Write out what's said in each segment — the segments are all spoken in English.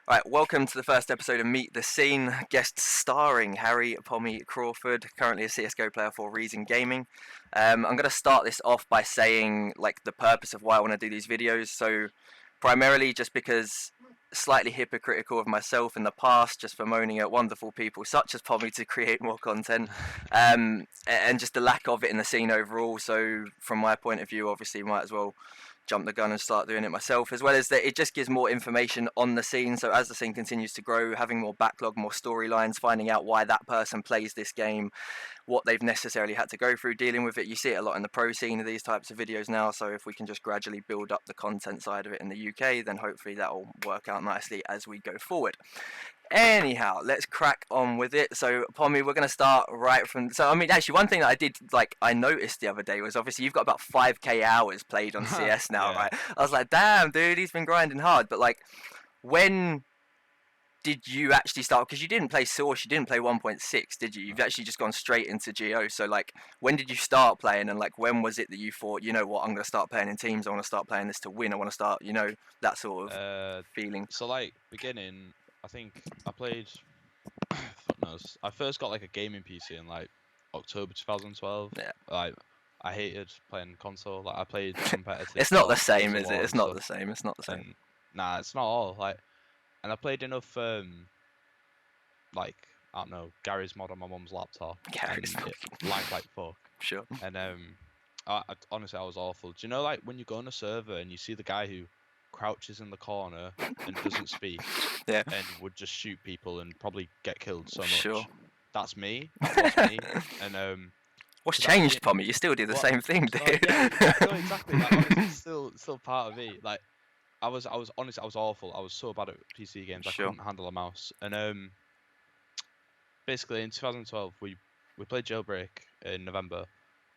Right, welcome to the first episode of Meet the Scene. Guest starring Harry Pommey Crawford, currently a CS:GO player for Reason Gaming. I'm going to start this off by saying like the purpose of why I want to do these videos. So, primarily just because slightly hypocritical of myself in the past, just for moaning at wonderful people such as Pommey to create more content, and just the lack of it in the scene overall. So, from my point of view, obviously, might as well jump the gun and start doing it myself, as well as that it just gives more information on the scene. So as the scene continues to grow, having more backlog, more storylines, finding out why that person plays this game, what they've necessarily had to go through dealing with it. You see it a lot in the pro scene of these types of videos now, so if we can just gradually build up the content side of it in the UK, then hopefully that'll work out nicely as we go forward. Anyhow, let's crack on with it. So, Pommey, we're going to start right from... So, I mean, actually, one thing that I noticed the other day was obviously you've got about 5k hours played on CS now, Yeah. right? I was like, damn, dude, he's been grinding hard. But, like, when did you actually start? Because you didn't play Source, you didn't play 1.6, did you? You've actually just gone straight into Geo. So, like, when did you start playing? And, like, when was it that you thought, you know what, I'm going to start playing in teams. I want to start playing this to win. I want to start, that sort of feeling. So like beginning, I think I played. Fuck knows. I first got like a gaming PC in like October 2012. Yeah. Like I hated playing console. Like I played competitive. It's not the stuff, same, Gears of is it? War It's and not the stuff. same. It's not the same. And nah, it's not all. Like, and I played enough. Like I don't know, Gary's mod on my mum's laptop. Gary's and mod. it lagged like fuck. Sure. And honestly, I was awful. Do you know like when you go on a server and you see the guy who crouches in the corner and doesn't speak, Yeah. and would just shoot people and probably get killed so much? Sure. That's me. That was me. And What's 'cause changed, Pommey? You still do the what- same thing, so, dude. yeah, no, exactly. Like, honestly, it's still part of me. Like I was honestly, I was awful. I was so bad at PC games. I Sure. couldn't handle a mouse. And basically in 2012 we played Jailbreak in November,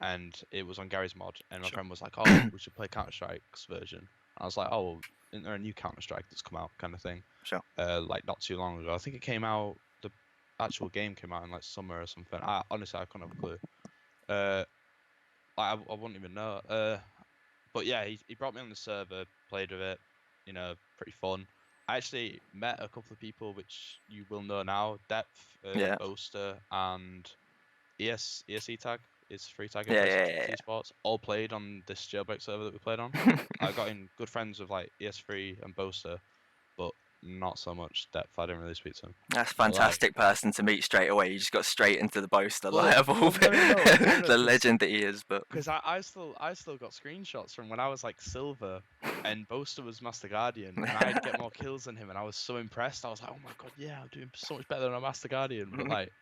and it was on Gary's mod, and my Sure. friend was like, "Oh, we should play Counter-Strike's version." I was like, "Oh, well, isn't there a new Counter-Strike that's come out?" kind of thing. Sure. Like not too long ago. I think it came out. The actual game came out in like summer or something. Honestly, I couldn't have a clue. I wouldn't even know. But yeah, he brought me on the server, played with it. Pretty fun. I actually met a couple of people which you will know now. Depth, Yeah. Boaster, and ESE tag is free tag Yeah. Esports. All played on this Jailbreak server that we played on. I got in good friends with like ES3 and Boaster, but not so much Depth. I didn't really speak to him. That's a fantastic person to meet straight away. You just got straight into the boaster, Well, like, of all no, the 'cause- legend that he is. But Because I still got screenshots from when I was like silver and Boaster was Master Guardian, and I'd get more kills than him, and I was so impressed. I was like, oh my god, yeah, I'm doing so much better than a Master Guardian. But like,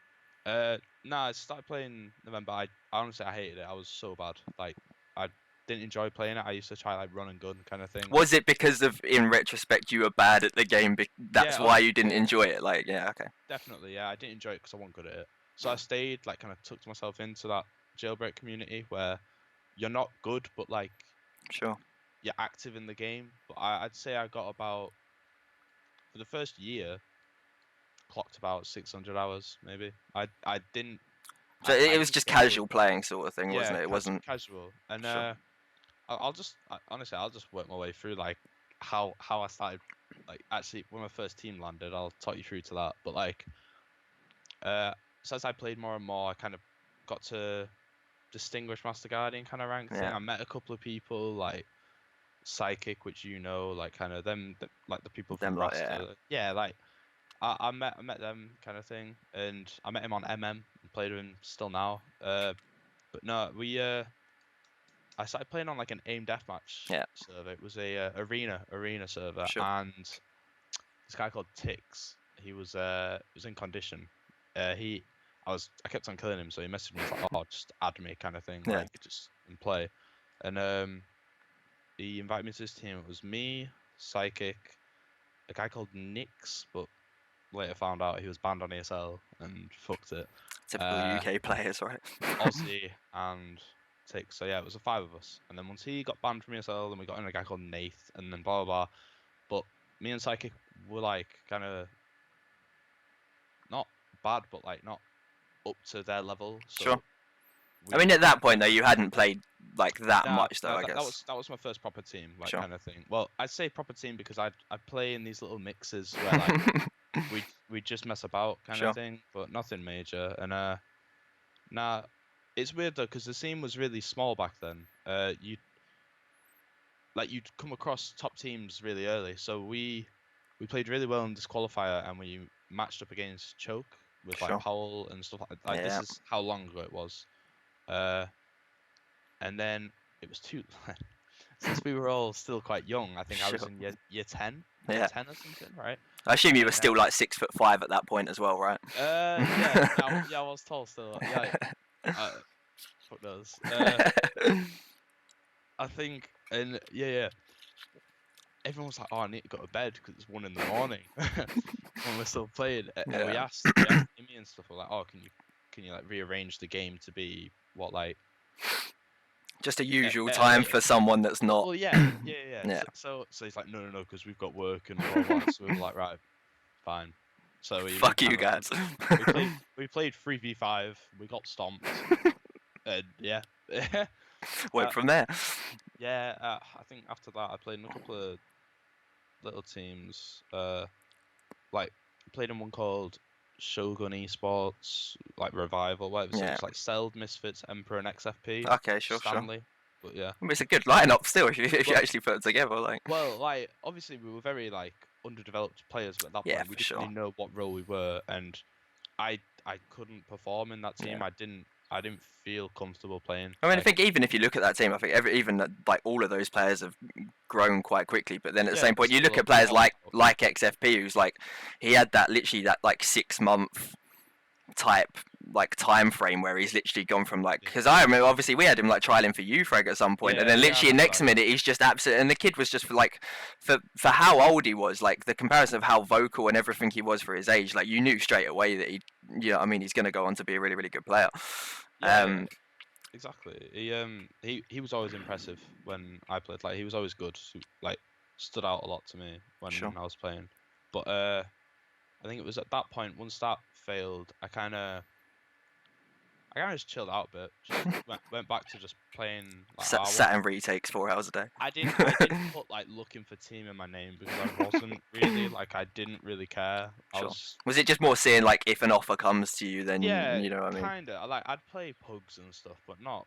I started playing November. I honestly I hated it. I was so bad. Like I didn't enjoy playing it. I used to try like run and gun kind of thing. was it because of, in retrospect, you were bad at the game? That's Yeah, why you didn't enjoy it. Like, yeah, okay. Definitely, yeah. I didn't enjoy it because I wasn't good at it. So I stayed, like, kind of tucked myself into that Jailbreak community where you're not good, but like Sure. you're active in the game. But I'd say I got about, for the first year, clocked about 600 hours maybe. I didn't. So I it was didn't just get good. casual playing sort of thing, wasn't it? Yeah, It wasn't. casual. And Sure. honestly, I'll just work my way through like how I started. Like actually, when my first team landed, I'll talk you through to that. But like, so as I played more and more, I kind of got to distinguish Master Guardian kind of rank thing. Yeah. I met a couple of people like Psychic, which like kind of like the people from Them lot, roster. yeah. Yeah, like I met them kind of thing, and I met him on MM and played with him still now. But no, I started playing on like an aim deathmatch Yeah. server. It was a arena server, Sure. and this guy called Tix, he was in condition. I kept on killing him, so he messaged me like, "Oh, just add me," kind of thing, Yeah. like just and play. And he invited me to his team. It was me, Psychic, a guy called Nix, but later found out he was banned on ESL and fucked it. Typical UK players, right? Ozzy and Tix. So yeah, it was the 5 of us. And then once he got banned from ESL, then we got in a guy called Nath, and then blah blah blah. But me and Psychic were like kind of not bad, but like not up to their level. So Sure. I mean, at that point though, you hadn't played like that much though. I guess that was my first proper team, like Sure. kind of thing. Well, I'd say proper team because I'd play in these little mixes where like we just mess about kind Sure. of thing, but nothing major. And nah, it's weird though because the scene was really small back then. You'd come across top teams really early, so we played really well in this qualifier, and we matched up against Choke with Sure. like Powell and stuff like Yeah. This is how long ago it was. And then it was too since we were all still quite young. I think I was Sure. in year 10, Yeah. year 10 or something, right? I assume you were still like 6'5" at that point as well, right? Yeah, I was tall still. Yeah, fuck knows. I think, and yeah. Everyone was like, "Oh, I need to go to bed because it's 1 in the morning." When we're still playing, and we asked Timmy and stuff. We're like, "Oh, can you like rearrange the game to be what like Just a usual time for someone that's not. Well, yeah. Yeah. So he's like, no, because we've got work and blah blah. So we were like, right, fine. So Fuck you guys. we played 3v5. We got stomped. And yeah. Went from there. Yeah, I think after that I played in a couple of little teams. Like played in one called Shogun Esports, like Revival, whatever. So it's like Celd, Misfits, Emperor, and XFP. Okay, sure. Stanley. But yeah. I mean, it's a good lineup still if you actually put it together. Like. Well, like obviously we were very like underdeveloped players, but at that point we didn't really know what role we were, and I couldn't perform in that team. Yeah. I didn't feel comfortable playing. I mean, I think even if you look at that team, I think even like all of those players have grown quite quickly. But then at the same point, you look at players like XFP, who's like he had that literally that like 6-month type like time frame where he's literally gone from like because I remember obviously we had him like trialing for UFrag at some point, and then literally next minute he's just absolute, and the kid was just for how old he was, like the comparison of how vocal and everything he was for his age, like you knew straight away that he's going to go on to be a really really good player. Exactly. He was always impressive when I played. Like he was always good. Like stood out a lot to me when I was playing. But I think it was at that point once that failed, I kind of just chilled out a bit. Just went back to just playing. Like, sat in retakes 4 hours a day. I didn't put like looking for team in my name because I wasn't really like I didn't really care. Was it just more seeing like if an offer comes to you, then you know what I mean? Kinda. Like I'd play pugs and stuff, but not.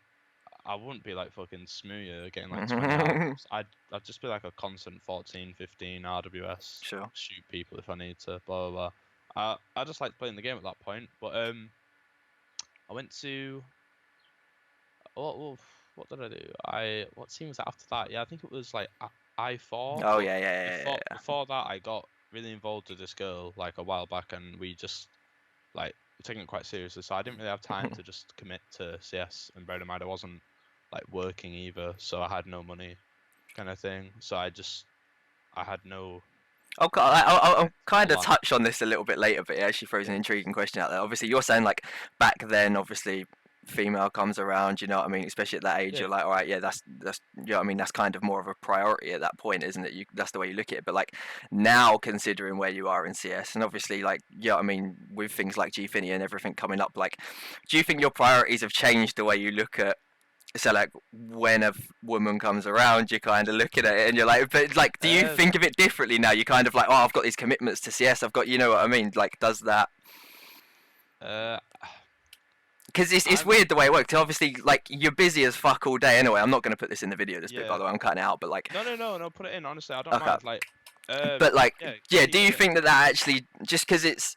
I wouldn't be like fucking Smooya getting like 20 hours. I'd just be like a constant 14, 15 RWS. Sure. Shoot people if I need to. Blah blah blah. I just liked playing the game at that point, but I went to what did I do? What team was that after that? Yeah, I think it was like I4. Oh yeah. Before that, I got really involved with this girl like a while back, and we just like taking it quite seriously. So I didn't really have time to just commit to CS, and bear in mind I wasn't like working either, so I had no money, kind of thing. So I had no. I'll kind of touch on this a little bit later, but it actually throws an intriguing question out there. Obviously, you're saying like back then, obviously, female comes around. You know what I mean? Especially at that age, you're like, all right, that's you know what I mean. That's kind of more of a priority at that point, isn't it? That's the way you look at it. But like now, considering where you are in CS, and obviously, like I mean, with things like Gfinity and everything coming up, like, do you think your priorities have changed the way you look at? So like when a woman comes around, you kind of look at it and you're like, but like, do you think of it differently now? You kind of like, oh, I've got these commitments to CS. I've got, you know what I mean? Like, does that? Because it's weird the way it works. Obviously, like you're busy as fuck all day anyway. I'm not going to put this in the video, this bit, by the way. I'm cutting it out, but like. No, put it in. Honestly, I don't mind. Like. But like, do you think that actually just because it's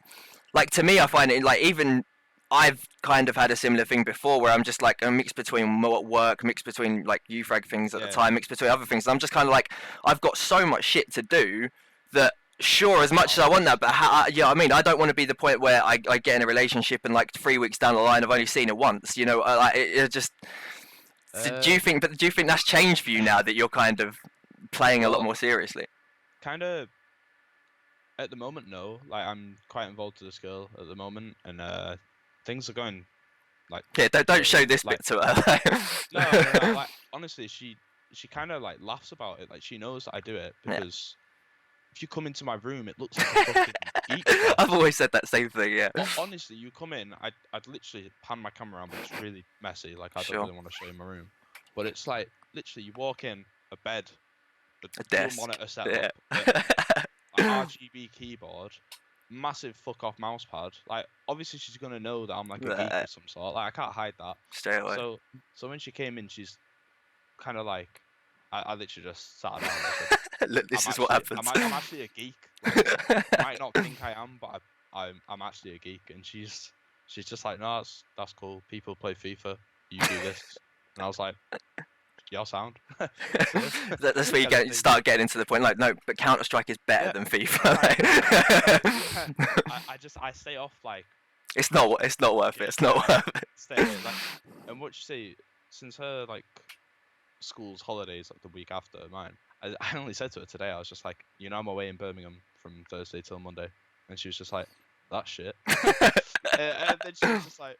like to me, I find it like even. I've kind of had a similar thing before where I'm just like a mix between work, mix between like UFrag things at the time, mix between other things. And I'm just kind of like, I've got so much shit to do that sure, as much as I want that, but I mean, I don't want to be the point where I get in a relationship and like 3 weeks down the line, I've only seen it once, you know, like it just, do you think that's changed for you now that you're kind of playing a lot more seriously? Kind of, at the moment, no. Like I'm quite involved with this girl at the moment, and things are going like don't show this bit to her. no, like honestly she kind of like laughs about it, like she knows that I do it because if you come into my room, it looks like a fucking geek box. I've always said that same thing, yeah. Honestly, you come in, I'd literally pan my camera around, but it's really messy. Like, I don't Sure. really want to show you my room. But it's like, literally, you walk in, a bed, A dual desk. monitor setup, Yeah. an RGB keyboard, massive fuck off mouse pad. Like, obviously, she's gonna know that I'm like a geek of some sort. Like, I can't hide that. Straight away. So when she came in, she's kind of like, I literally just sat down and said, Look, this is what happens. I'm actually a geek. Like, you might not think I am, but I'm actually a geek. And she's just like, no, that's cool. People play FIFA. You do this. And I was like, your sound. That's where you start getting into the point. Like, no, but Counter-Strike is better than FIFA. I stay off, like. It's not worth it. It's not worth it. Stay away, like, and what you see, since her like school's holidays, like the week after mine, I only said to her today, I was just like, you know, I'm away in Birmingham from Thursday till Monday, and she was just like, that's shit. And then she was just like,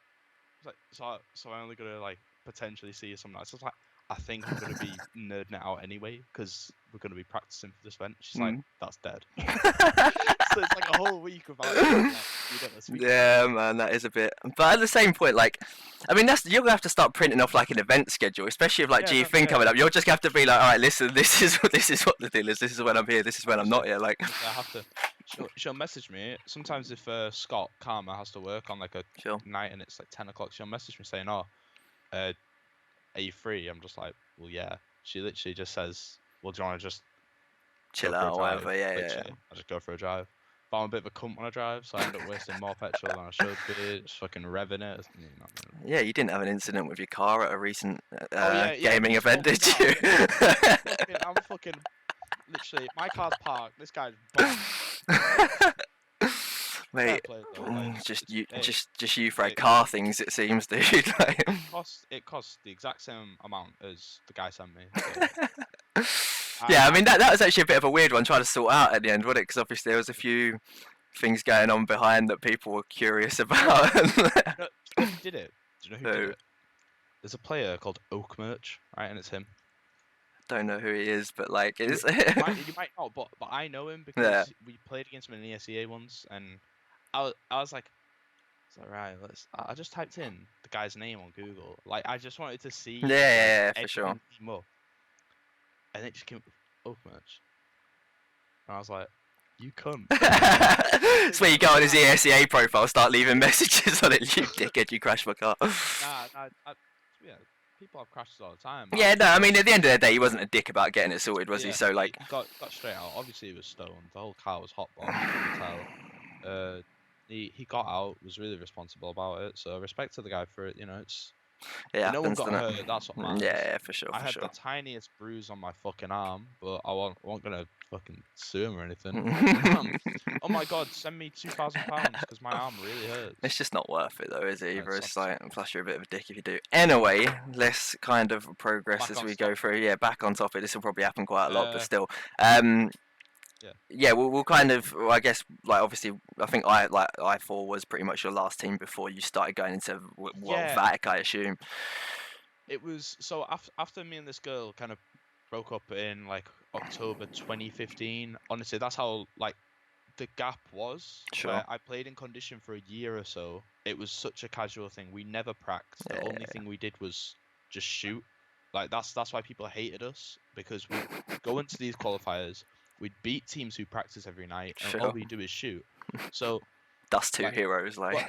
so I only gonna like potentially see you some nights. I was like, I think I'm gonna be nerding it out anyway because we're gonna be practicing for this event. She's like, that's dead. So it's like a whole week without like, you don't speak. Yeah, man, that is a bit. But at the same point, like, I mean, you're gonna have to start printing off like an event schedule, especially if like G-Thing coming up. You'll just have to be like, all right, listen, this is what the deal is. This is when I'm here. This is when I'm not here. Like, I have to. She'll message me sometimes if Scott Karma has to work on like a night and it's like 10 o'clock. She'll message me saying, "Oh, are you free?" I'm just like, "Well, yeah." She literally just says, "Well, do you want to just chill out or whatever?" Yeah. I just go for a drive. But I'm a bit of a cunt when I drive, so I end up wasting more petrol than I should be. Just fucking revving it. Yeah, you didn't have an incident with your car at a recent gaming yeah, event, did you? I'm fucking literally. My car's parked. This guy's bombed. Mate, just you for car things, it seems, dude. Like, it costs the exact same amount as the guy sent me. So. Yeah, I mean that was actually a bit of a weird one trying to sort out at the end, wasn't it? Because obviously there was a few things going on behind that people were curious about. Who did it? Do you know who did it? There's a player called Oak Merch, right, and it's him. Don't know who he is, but like, is you might not, but I know him because we played against him in the ESEA once, and I was like, right, I just typed in the guy's name on Google, like I just wanted to see. Yeah, for sure. And it just came up with Oak Merch, and I was like, you cunt. It's where you go on his ESEA profile, start leaving messages on it. You dickhead, you crashed my car. Yeah. People have crashes all the time. Yeah, no, I mean, at the end of the day, he wasn't a dick about getting it sorted, was he? So, like... He got straight out. Obviously, he was stoned. The whole car was hot box, you can tell. He got out, was really responsible about it, so respect to the guy for it, you know, it's... Yeah, no one got hurt, that's what matters. Yeah, for sure, I had the tiniest bruise on my fucking arm, but I wasn't gonna fucking sue him or anything. Oh my god, send me £2,000 because my arm really hurts. It's just not worth it though, is it? Either it's like, plus you're a bit of a dick if you do. Anyway, let's kind of progress as we go through. Yeah, back on topic. This will probably happen quite a lot, but still. Yeah, we'll kind of. Well, I guess, like, obviously, I think I4 was pretty much your last team before you started going into Vatic, I assume. It was so after me and this girl kind of broke up in like October 2015. Honestly, that's how like the gap was. Sure. Where I played in condition for a year or so. It was such a casual thing. We never practiced. The only thing we did was just shoot. Like that's why people hated us, because we go into these qualifiers. We'd beat teams who practice every night, and all we do is shoot. So, Dust 2 heroes, like.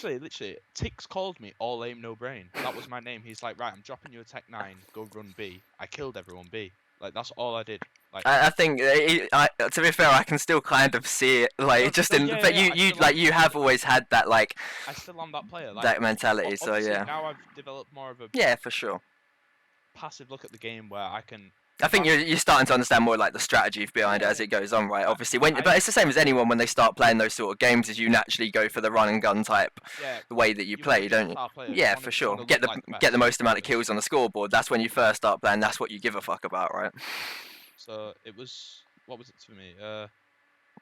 literally, Tix called me all aim, no brain. That was my name. He's like, right, I'm dropping you a Tech 9, go run B. I killed everyone B. Like, that's all I did. Like, I think, to be fair, I can still kind of see it, like, but you have always had that, like. I still am that player. Like, that mentality, so yeah. Now I've developed more of a. Yeah, for sure. Passive look at the game where I can. I think you're starting to understand more like the strategy behind it as it goes on, right? Obviously, but it's the same as anyone when they start playing those sort of games, is you naturally go for the run and gun type, the way that you play, don't you? Yeah, for sure. Get the most amount of kills on the scoreboard. That's when you first start playing. That's what you give a fuck about, right? So it was. What was it for me?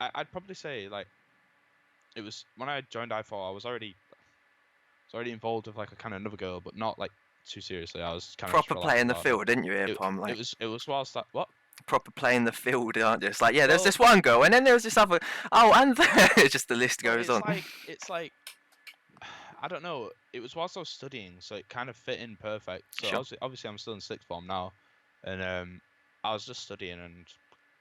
I'd probably say like, it was when I joined I4. I was already involved with like a kind of another girl, but not like too seriously. I was kind of proper play in the field, didn't you, Pom? Like it was whilst that what? proper playing the field, aren't you? It's like, yeah, there's Well, this one girl, and then there's this other. Oh, and it's just the list well, goes on. it's like I don't know. It was whilst I was studying, so it kind of fit in perfect. So Sure. obviously I'm still in sixth form now, and I was just studying and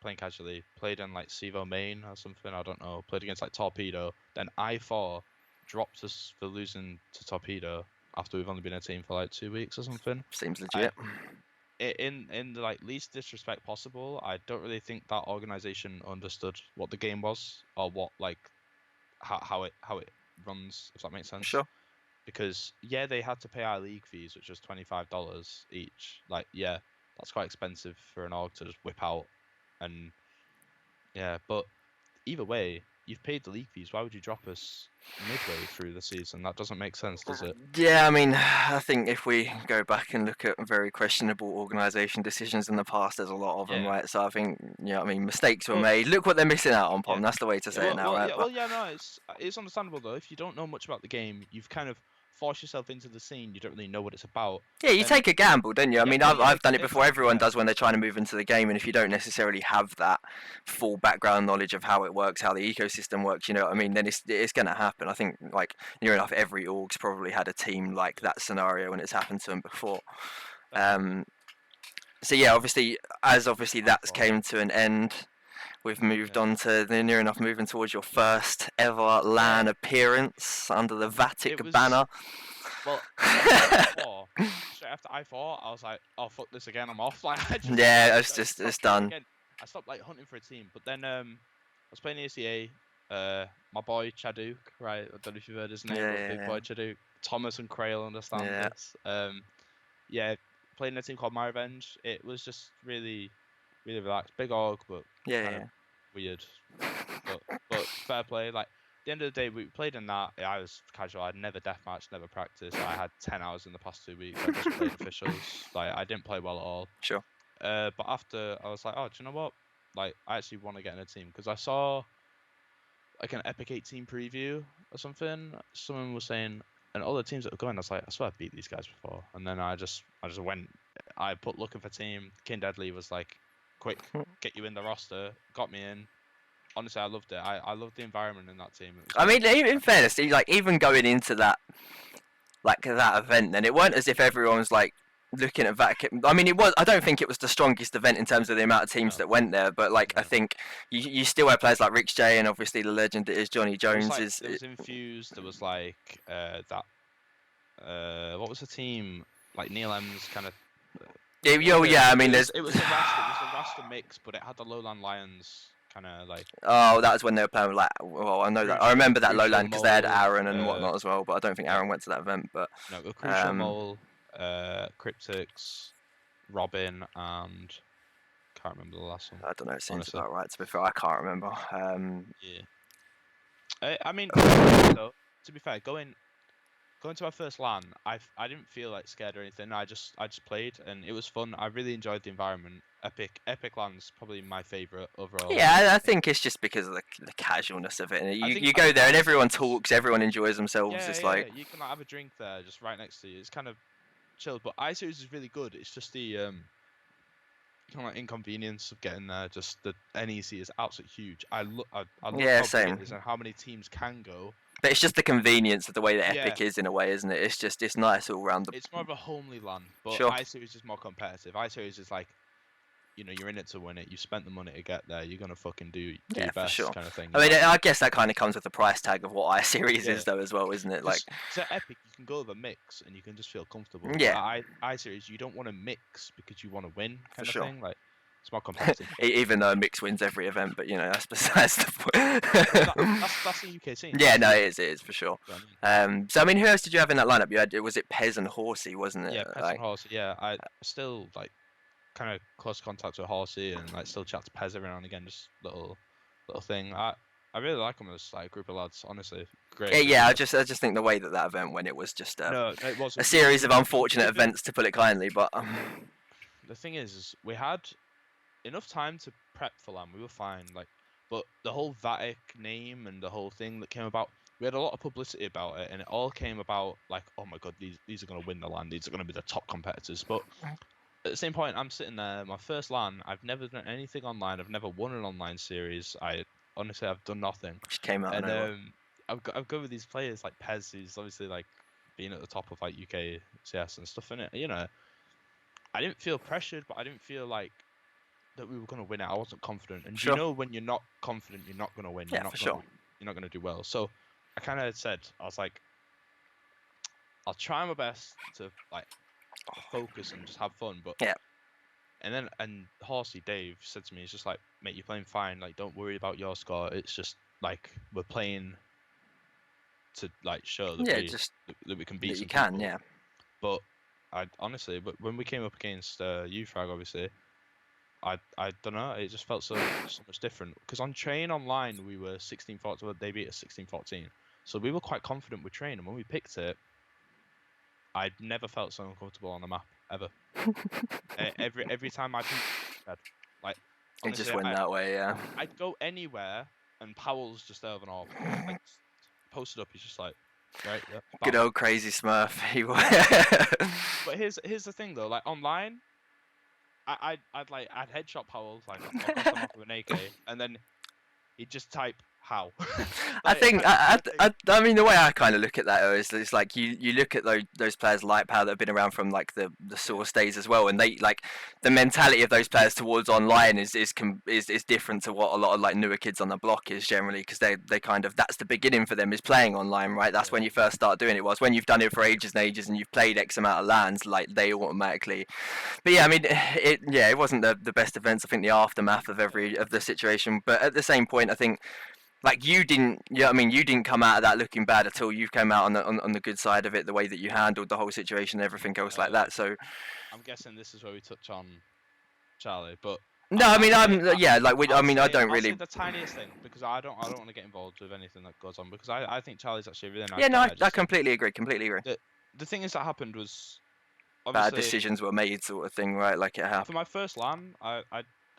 playing casually. Played in like Sevo Main or something. I don't know. Played against like Torpedo. Then I4 dropped us for losing to Torpedo after we've only been a team for like 2 weeks or something. Seems legit. In the like least disrespect possible, I don't really think that organization understood what the game was or what like how it runs, if that makes sense. Sure. Because yeah, they had to pay our league fees, which was $25 each. Like yeah, that's quite expensive for an org to just whip out, and yeah, but either way, you've paid the league fees. Why would you drop us midway through the season? That doesn't make sense, does it? Yeah, I mean, I think if we go back and look at very questionable organisation decisions in the past, there's a lot of them, Yeah. right? So I think, yeah, I mean, mistakes were Well, made. Look what they're missing out on, Pom. yeah. That's the way to say it now, right? Yeah, well, yeah, no, it's understandable though. If you don't know much about the game, you've kind of forced yourself into the scene. You don't really know what it's about. Yeah, you then- take a gamble, don't you? I Yeah, mean, yeah, I've done it before. exactly, Everyone yeah. does when they're trying to move into the game, and if you don't necessarily have that full background knowledge of how it works, how the ecosystem works, you know what I mean? Then it's going to happen. I think, like, near enough every org's probably had a team like that scenario when it's happened to them before. So yeah, obviously that's came to an end. We've moved on to the near enough moving towards your first ever LAN appearance under the Vatic It was- banner. Well, straight after I4, I was like, oh fuck this again, I'm off. Like, Yeah, I it's just stopped it's done. again. I stopped like hunting for a team, but then I was playing the ACA. My boy Chaduk, right? I don't know if you've heard his name, but big boy Chaduk. Thomas and Crail understand this. Yeah, playing a team called My Revenge. It was just really relaxed. Big org, but kind of weird. But fair play. Like, at the end of the day, we played in that. I was casual. I'd never deathmatched, never practiced. I had 10 hours in the past 2 weeks. I just played officials. Like, I didn't play well at all. Sure. But after, I was like, oh, do you know what? Like, I actually want to get in a team because I saw like an Epic 18 preview or something. Someone was saying, and all the teams that were going, I was like, I swear I've beat these guys before. And then I just went. I put looking for team. King Deadly was like, quick, get you in the roster. Got me in. Honestly, I loved it. I loved the environment in that team. I mean, in fairness, like even going into that event, then it weren't as if everyone was like looking at that. I mean, it was. I don't think it was the strongest event in terms of the amount of teams that went there. But like, I think you still had players like Rich J and obviously the legend that is Johnny Jones. There was Infused. There was like that. What was the team? Like Neil M's kind of. Yeah. I mean, it was a Rasta mix, but it had the Lowland Lions. Kind of like. Oh, that was when they were playing like. Well, I know that. I remember that Crucial Lowland because they had Mole, Aaron and whatnot as well. But I don't think Aaron went to that event. But no, Crucial Mole, Cryptix, Robin, and can't remember the last one. I don't know. It seems honestly. about right. To be fair, I can't remember. Yeah. I mean, though, to be fair, going to our first LAN, I didn't feel like scared or anything. I just played and it was fun. I really enjoyed the environment. Epic LAN's probably my favorite overall. Yeah, I think it's just because of the casualness of it. And you go there and everyone talks, everyone enjoys themselves. Yeah, it's yeah, like you can like, have a drink there, just right next to you. It's kind of chill. But iSeries is really good. It's just the kind of like inconvenience of getting there. Just the NEC is absolutely huge. I love how big it is and how many teams can go. But it's just the convenience of the way that Epic is in a way, isn't it? It's nice all around. It's more of a homely LAN, but Sure. iSeries is more competitive. iSeries is like, you know, you're in it to win it. You spent the money to get there. You're gonna fucking do your best, for sure. Kind of thing. I mean, I guess that kind of comes with the price tag of what iSeries is, though, as well, isn't it? Like, so Epic, you can go with a mix and you can just feel comfortable. Yeah. iSeries, you don't want to mix because you want to win, kind of sure. thing. Like, it's more competitive. Even though Mix wins every event, but you know that's besides the point. that's the UK scene. Yeah, no, it is for sure. You know what I mean? So I mean, who else did you have in that lineup? You had was it Pez and Horsey, wasn't it? Yeah, Pez and Horsey. Yeah, I still like kind of close contact with Horsey and like still chat to Pez every now and again, just little thing. I really like them as like a group of lads. Honestly, great. Yeah, I just think the way that event went, it was just it was a series of unfortunate events, to put it kindly. But the thing is we had enough time to prep for LAN. We were fine. Like, but the whole Vatic name and the whole thing that came about, we had a lot of publicity about it, and it all came about like, oh my god, these are gonna win the LAN. These are gonna be the top competitors. But at the same point, I'm sitting there, my first LAN, I've never done anything online, I've never won an online series, honestly, I've done nothing. She came out And of nowhere. I've got with these players like Pez, who's obviously like being at the top of like UK CS and stuff in it. You know, I didn't feel pressured, but I didn't feel like that we were gonna win it. I wasn't confident, and Sure. you know when you're not confident, you're not gonna win. Yeah, for sure. You're not gonna do well. So I kind of said, I was like, I'll try my best to like focus and just have fun, but Yeah. And Horsey Dave said to me, he's just like, mate, you're playing fine. Like, don't worry about your score. It's just like we're playing to like show that that we can beat. That some you can, people. yeah. But I honestly, but when we came up against UFrag, obviously, I don't know. It just felt so much different. Because on Train Online, we were 16-14. They beat us 16-14. So we were quite confident with Train, and when we picked it, I'd never felt so uncomfortable on the map ever. every time I picked, like It just went that way, yeah. I'd go anywhere, and Powell's just there with an orb, like posted up. He's just like, right, yeah. Good old crazy Smurf. He was. But here's the thing though, like online, I'd headshot Powell, like I'll bust him off with an AK, and then he'd just type how. I think I mean the way I kind of look at that is it's like you look at those players like Power that have been around from like the source days as well, and they like the mentality of those players towards online is different to what a lot of like newer kids on the block is generally, because they kind of, that's the beginning for them, is playing online, right? That's when you first start doing it. Whilst when you've done it for ages and ages and you've played X amount of LANs, like they automatically. But yeah, I mean it wasn't the best events. I think the aftermath of the situation, but at the same point I think, like you didn't, you didn't come out of that looking bad at all. You came out on the good side of it, the way that you handled the whole situation and everything else like that. So I'm guessing this is where we touch on Charlie, but no, I mean I don't I'll really. say the tiniest thing, because I don't want to get involved with anything that goes on, because I think Charlie's actually a really nice Yeah, no, guy. I completely agree. The thing is that happened was Bad decisions were made, sort of thing, right? Like it happened. for my first LAN.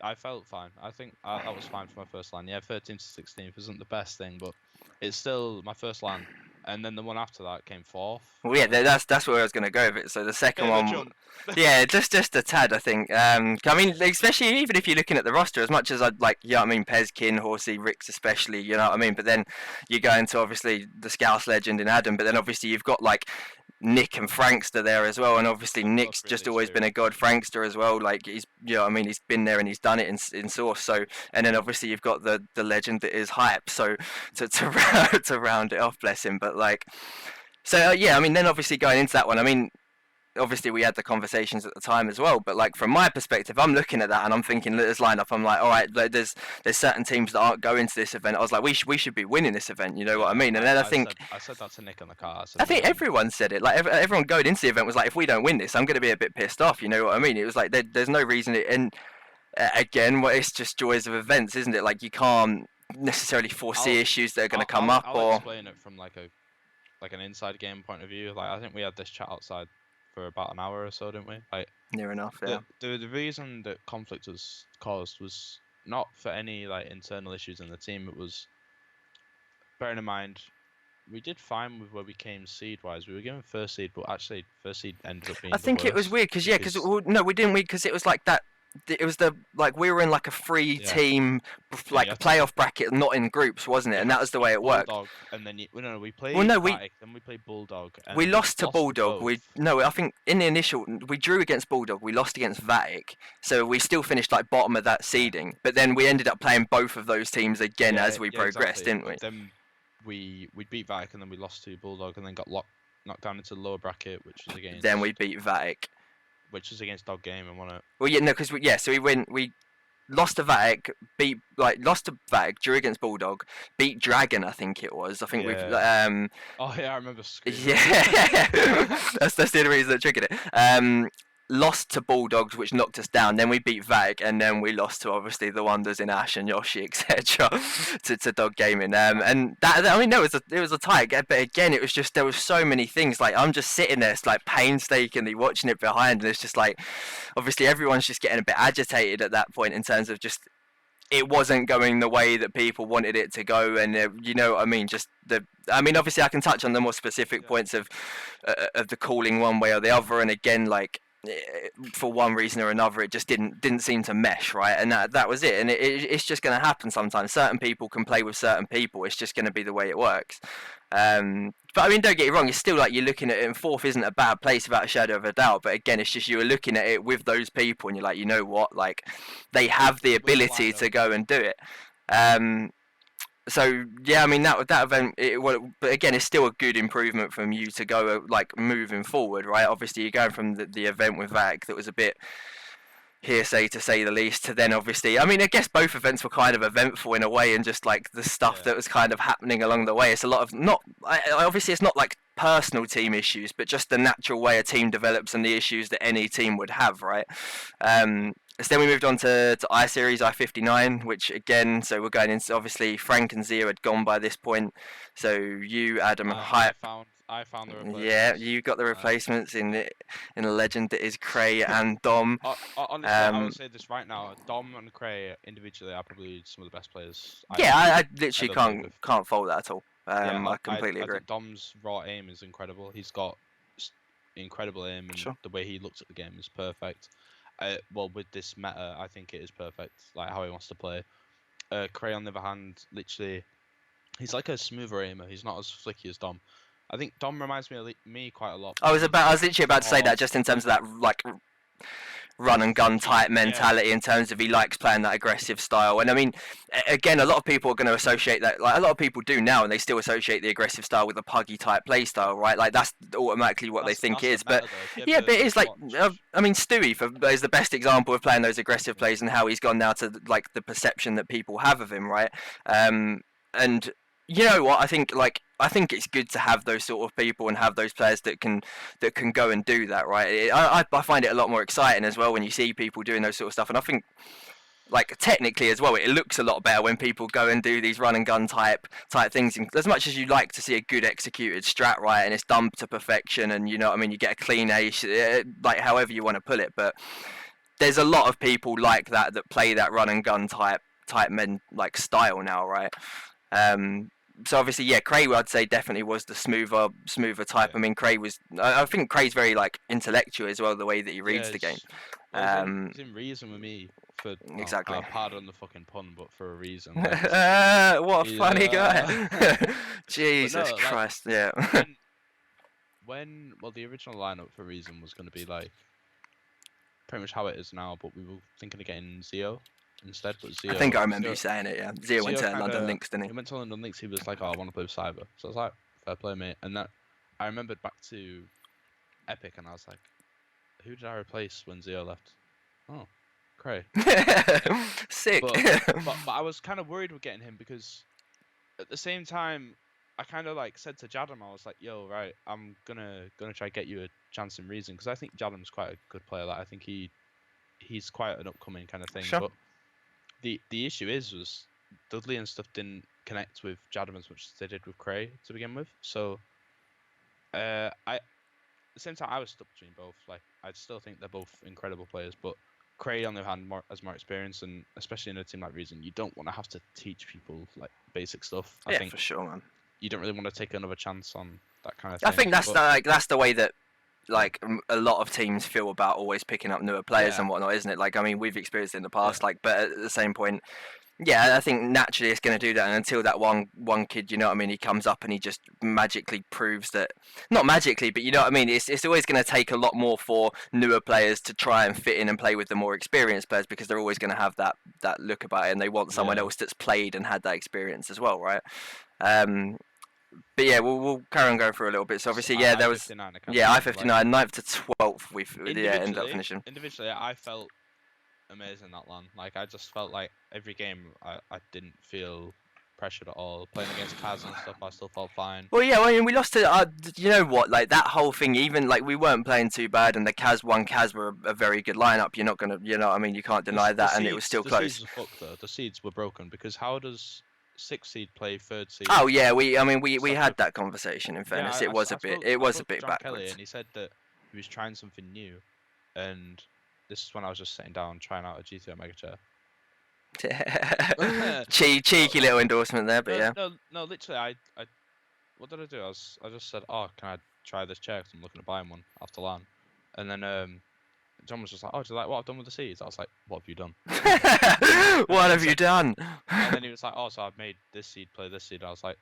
I felt fine. I think that was fine for my first LAN. Yeah, 13th to 16th isn't the best thing, but it's still my first LAN. And then the one after that came 4th. Well, yeah, that's where I was going to go with it. So the second one, yeah, just a tad, I think. I mean, especially even if you're looking at the roster, as much as I'd like, Pez, Kin, Horsey, Ricks especially, you know what I mean? But then you go into obviously the Scouse legend in Adam, but then obviously you've got like Nick and Frankster there as well, and obviously Nick's just always been a god. Frankster as well, like he's, he's been there and he's done it in Source. So, and then obviously you've got the legend that is Hype. So to round it off, bless him. But like, so yeah, I mean, then obviously going into that one, I mean, obviously we had the conversations at the time as well, but like from my perspective, I'm looking at that and I'm thinking, this lineup, I'm like, all right, like, there's certain teams that aren't going to this event. I was like, we should be winning this event, you know what I mean? And then I said that to Nick in the car. I think everyone said it. Like everyone going into the event was like, if we don't win this, I'm going to be a bit pissed off. You know what I mean? It was like there's no reason. And again, it's just joys of events, isn't it? Like you can't necessarily foresee issues that are going to come up. I'll explain it from like an inside game point of view. Like I think we had this chat outside for about an hour or so, didn't we? Like near enough, yeah. The reason that conflict was caused was not for any like internal issues in the team. It was, bearing in mind, we did fine with where we came seed wise. We were given first seed, but actually first seed ended up being. I think it was weird because no, we didn't. Because it was like that. It was we were in like a free team, like a playoff bracket, not in groups, wasn't it? And that was the way it worked. And then we played. Then we played Bulldog. And we lost to Bulldog. I think in the initial we drew against Bulldog. We lost against Vatic, so we still finished like bottom of that seeding. But then we ended up playing both of those teams again as we progressed, didn't we? But then we beat Vatic, and then we lost to Bulldog, and then got knocked down into the lower bracket, which was against. Then we beat Vatic. Which was against Dog Game and won it. Well, yeah, no, because so we lost to Vatic, lost to Vatic, drew against Bulldog, beat Dragon, I think it was. I think we've Oh yeah, I remember. Yeah, that's the only reason that triggered it. Lost to Bulldogs, which knocked us down. Then we beat Vatic, and then we lost to obviously the wonders in Ash and Yoshi, etc. to Dog Gaming. And that, I mean, it was a tie. But again, it was just, there was so many things. Like I'm just sitting there, it's like painstakingly watching it behind, and it's just like, obviously everyone's just getting a bit agitated at that point in terms of just, it wasn't going the way that people wanted it to go, and you know what I mean. Obviously I can touch on the more specific points of the calling one way or the other, and again, like, for one reason or another, it just didn't seem to mesh, right? And that was it. And it's just going to happen sometimes. Certain people can play with certain people. It's just going to be the way it works. But I mean, don't get me wrong. It's still like you're looking at it, and fourth isn't a bad place without a shadow of a doubt. But again, it's just you were looking at it with those people, and you're like, you know what? Like, they have the ability to go and do it. So yeah, I mean that event. But again, it's still a good improvement from you to go like moving forward, right? Obviously, you're going from the event with VAC that was a bit hearsay to say the least, to then obviously, I mean, I guess both events were kind of eventful in a way, and just like the stuff that was kind of happening along the way. It's a lot of obviously it's not like personal team issues, but just the natural way a team develops and the issues that any team would have, right? So then we moved on to I-Series, I-59, which again, so we're going into, obviously Frank and Zio had gone by this point, so you, Adam, I found the replacements. yeah, you got the replacements in a legend that is Cray and Dom. Honestly, I would say this right now. Dom and Cray individually are probably some of the best players. I literally can't fault that at all. I completely agree. I think Dom's raw aim is incredible. He's got incredible aim, and the way he looks at the game is perfect. Well, with this meta, I think it is perfect, like how he wants to play. Cray, on the other hand, literally, he's like a smoother aimer. He's not as flicky as Dom. I think Dom reminds me of me quite a lot. I was literally about to say that, just in terms of that like run and gun type mentality, in terms of he likes playing that aggressive style. And I mean, again, a lot of people are going to associate that, like a lot of people do now, and they still associate the aggressive style with the puggy type play style, right? Like that's automatically what they think it is. But yeah, but it is like, I mean, Stewie is the best example of playing those aggressive plays and how he's gone now to like the perception that people have of him, right? And you know what? I think it's good to have those sort of people and have those players that can go and do that, right? I find it a lot more exciting as well when you see people doing those sort of stuff, and I think like technically as well, it looks a lot better when people go and do these run and gun type things. And as much as you like to see a good executed strat, right, and it's done to perfection, and you know what I mean, you get a clean ace, like however you want to put it, but there's a lot of people like that play that run and gun type men like style now, right? So obviously, yeah, Cray, I'd say definitely was the smoother type. I mean, I think Cray's very like intellectual as well, the way that he reads the game. He's in reason with me for exactly. Pardon the fucking pun, but for a reason. What a funny guy! Jesus Christ, yeah. When the original lineup for Reason was going to be like pretty much how it is now, but we were thinking of getting Zio instead. But Zio, I think I remember you saying it. Yeah, Zio went to London Links, didn't he? He went to London Links. He was like, "Oh, I want to play with Cyber." So I was like, "Fair play, mate." And that I remembered back to Epic, and I was like, "Who did I replace when Zio left?" Oh, Cray. Sick. But I was kind of worried with getting him, because at the same time, I kind of like said to Jadam, I was like, "Yo, right, I'm gonna try to get you a chance in Reason," because I think Jadam's quite a good player. Like, I think he's quite an upcoming kind of thing. Sure. But the issue was Dudley and stuff didn't connect with Jadam as much as they did with Cray to begin with. So at the same time, I was stuck between both. Like, I still think they're both incredible players, but Cray, on the other hand, has more experience, and especially in a team like Reason, you don't want to have to teach people like basic stuff. I think for sure, man. You don't really want to take another chance on that kind of thing. I think that's the way that like a lot of teams feel about always picking up newer players and whatnot, isn't it? Like, I mean, we've experienced it in the past, like, but at the same point, yeah, I think naturally it's going to do that. And until that one kid, you know what I mean, he comes up and he just magically proves that, not magically, but you know what I mean, it's always going to take a lot more for newer players to try and fit in and play with the more experienced players, because they're always going to have that look about it, and they want someone else that's played and had that experience as well, right? But yeah, we'll carry on going through a little bit. So obviously, there was I-59, 9th to 12th. We've ended up finishing. Individually, I felt amazing that LAN. Like, I just felt like every game I didn't feel pressured at all. Playing against Kaz and stuff, I still felt fine. Well, yeah, I mean, we lost to you know what, like that whole thing. Even like we weren't playing too bad, and the Kaz were a very good lineup. You're not gonna, you know, I mean, you can't deny that, and it was still close. The seeds were fucked though. The seeds were broken, because how does 6th seed play 3rd seed? Oh yeah, we had that conversation. In fairness, it was a bit backwards. Kelly, and he said that he was trying something new, and this is when I was just sitting down trying out a GTO Mega Chair. Cheeky little endorsement there, but No, literally, I what did I do? I just said, "Oh, can I try this chair? 'Cause I'm looking at buying one after LAN," and then John was just like, "Oh, do you like what I've done with the seeds?" I was like, "What have you done?" What have you done? And then he was like, "Oh, so I've made this seed play this seed." I was like,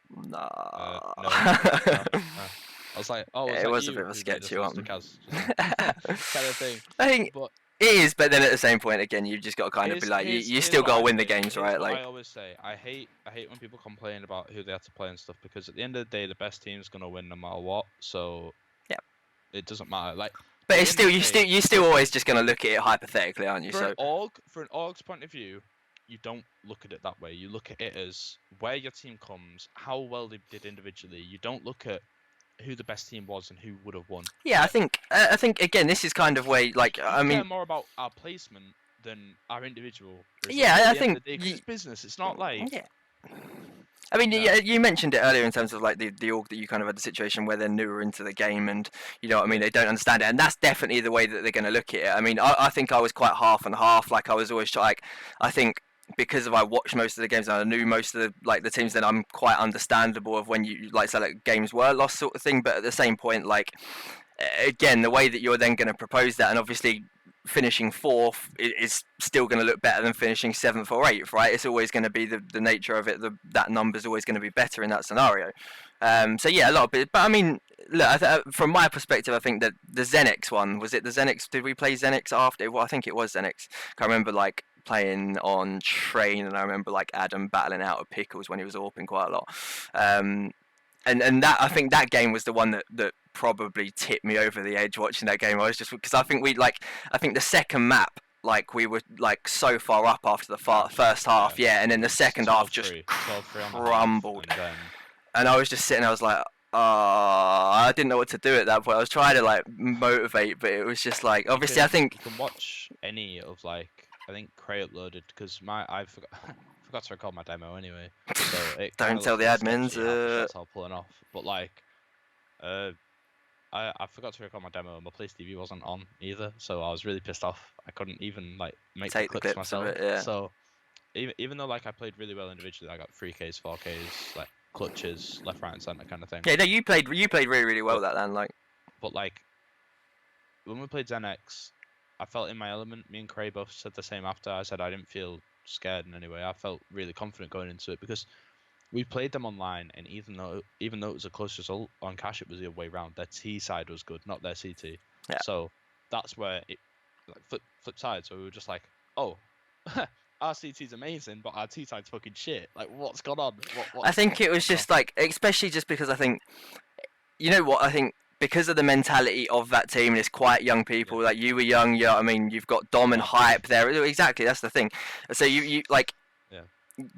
Nah. no. I was like, "Oh, It was a bit of a sketchy one. Kind of thing." I think But it is, but then at the same point, again, you've just got to kind of be like, you still got to win the games, right? Like, I always say, I hate when people complain about who they have to play and stuff, because at the end of the day, the best team's gonna win no matter what. So yeah, it doesn't matter. Like, but it's still you're still always just gonna look at it hypothetically, aren't you? For an org's point of view, you don't look at it that way. You look at it as where your team comes, how well they did individually. You don't look at who the best team was and who would have won. Yeah, I think again, this is kind of where, like, I mean, care more about our placement than our individual. Yeah, I think it's business. It's not like. Yeah. I mean, you mentioned it earlier in terms of like the org that you kind of had the situation where they're newer into the game, and you know what I mean, they don't understand it, and that's definitely the way that they're going to look at it. I mean, I think I was quite half and half. Like, I was always like, I think because I watched most of the games and I knew most of the teams, then I'm quite understandable of when you like say like games were lost sort of thing. But at the same point, like, again, the way that you're then going to propose that, and obviously finishing fourth is still going to look better than finishing seventh or eighth, right? It's always going to be the nature of it. That number's always going to be better in that scenario. So yeah, a lot of it. But I mean, look, from my perspective, I think that the Xenix one, was it the Xenix? Did we play Xenix after? Well, I think it was Xenix. I remember like playing on Train, and I remember like Adam battling out of Pickles when he was AWPing quite a lot. And that, I think that game was the one that probably tipped me over the edge watching that game. I was just, because I think I think the second map, like, we were like so far up after the first half, and then the second half just crumbled. And I was just sitting, I was like, I didn't know what to do at that point. I was trying to like motivate, but it was just like, obviously, I think you can watch any of like, I think Cray uploaded, because I forgot to record my demo anyway. So it don't tell the admins. I'll pull it off. But like, I forgot to record my demo, and my Place TV wasn't on either, so I was really pissed off. I couldn't even like make the clips myself. So even though like I played really well individually, I got 3Ks, 4Ks, like clutches, left, right, and center kind of thing. Yeah, no, you played really, really well that then, like. But like, when we played Xenix, I felt in my element. Me and Cray both said the same after. I said I didn't feel scared in any way. I felt really confident going into it, because we played them online, and even though it was a close result on cash, it was the other way around. Their T side was good, not their CT. Yeah. So that's where it like flip side. So we were just like, oh, our CT's amazing, but our T side's fucking shit. Like, what's gone on? I think it was just like, especially just because I think, you know what, I think because of the mentality of that team, and it's quite young people. Like, you were young, yeah. I mean, you've got Dom and Hype there. Exactly, that's the thing. So you like,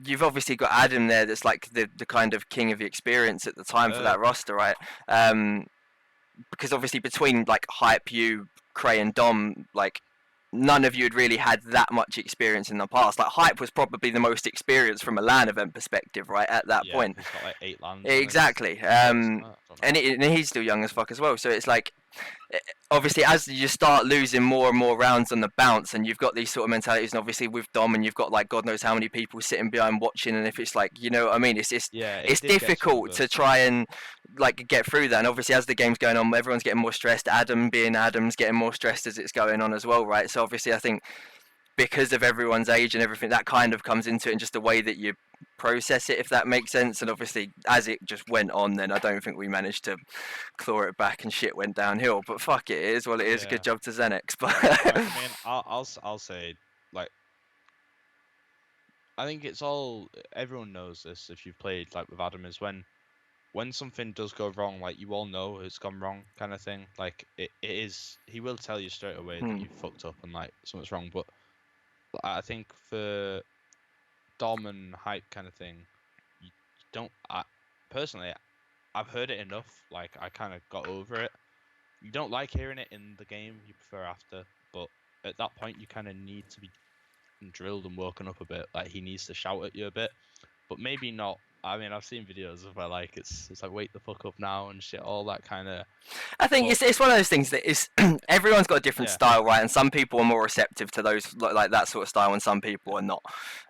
you've obviously got Adam there. That's like the kind of king of the experience at the time for that roster, right? Because obviously between like Hype, you, Cray, and Dom, like, none of you had really had that much experience in the past. Like, Hype was probably the most experienced from a LAN event perspective, right, at that point. He's got like 8 LANs. Exactly. And he's still young as fuck as well. So it's like, obviously, as you start losing more and more rounds on the bounce, and you've got these sort of mentalities, and obviously with Dom, and you've got like God knows how many people sitting behind watching, and if it's like, you know what I mean, it's difficult to try and like get through that. And obviously, as the game's going on, everyone's getting more stressed. Adam's getting more stressed as it's going on as well, right? So obviously, I think because of everyone's age and everything, that kind of comes into it, and just the way that you process it, if that makes sense. And obviously, as it just went on, then I don't think we managed to claw it back, and shit went downhill. But fuck it, it is what it is. Good job to Xenix. But I mean, I'll say, like, I think it's all, everyone knows this if you've played like with Adam, is when something does go wrong, like, you all know it's gone wrong kind of thing. Like, it is, he will tell you straight away that you fucked up and like something's wrong. But I think for Dom and Hype kind of thing, you don't, personally, I've heard it enough, like, I kind of got over it. You don't like hearing it in the game, you prefer after, but at that point you kind of need to be drilled and woken up a bit. Like, he needs to shout at you a bit, but maybe not. I mean, I've seen videos of where like it's like, wake the fuck up now and shit, all that kind of. I think it's one of those things that is everyone's got a different style, right? And some people are more receptive to those like that sort of style, and some people are not.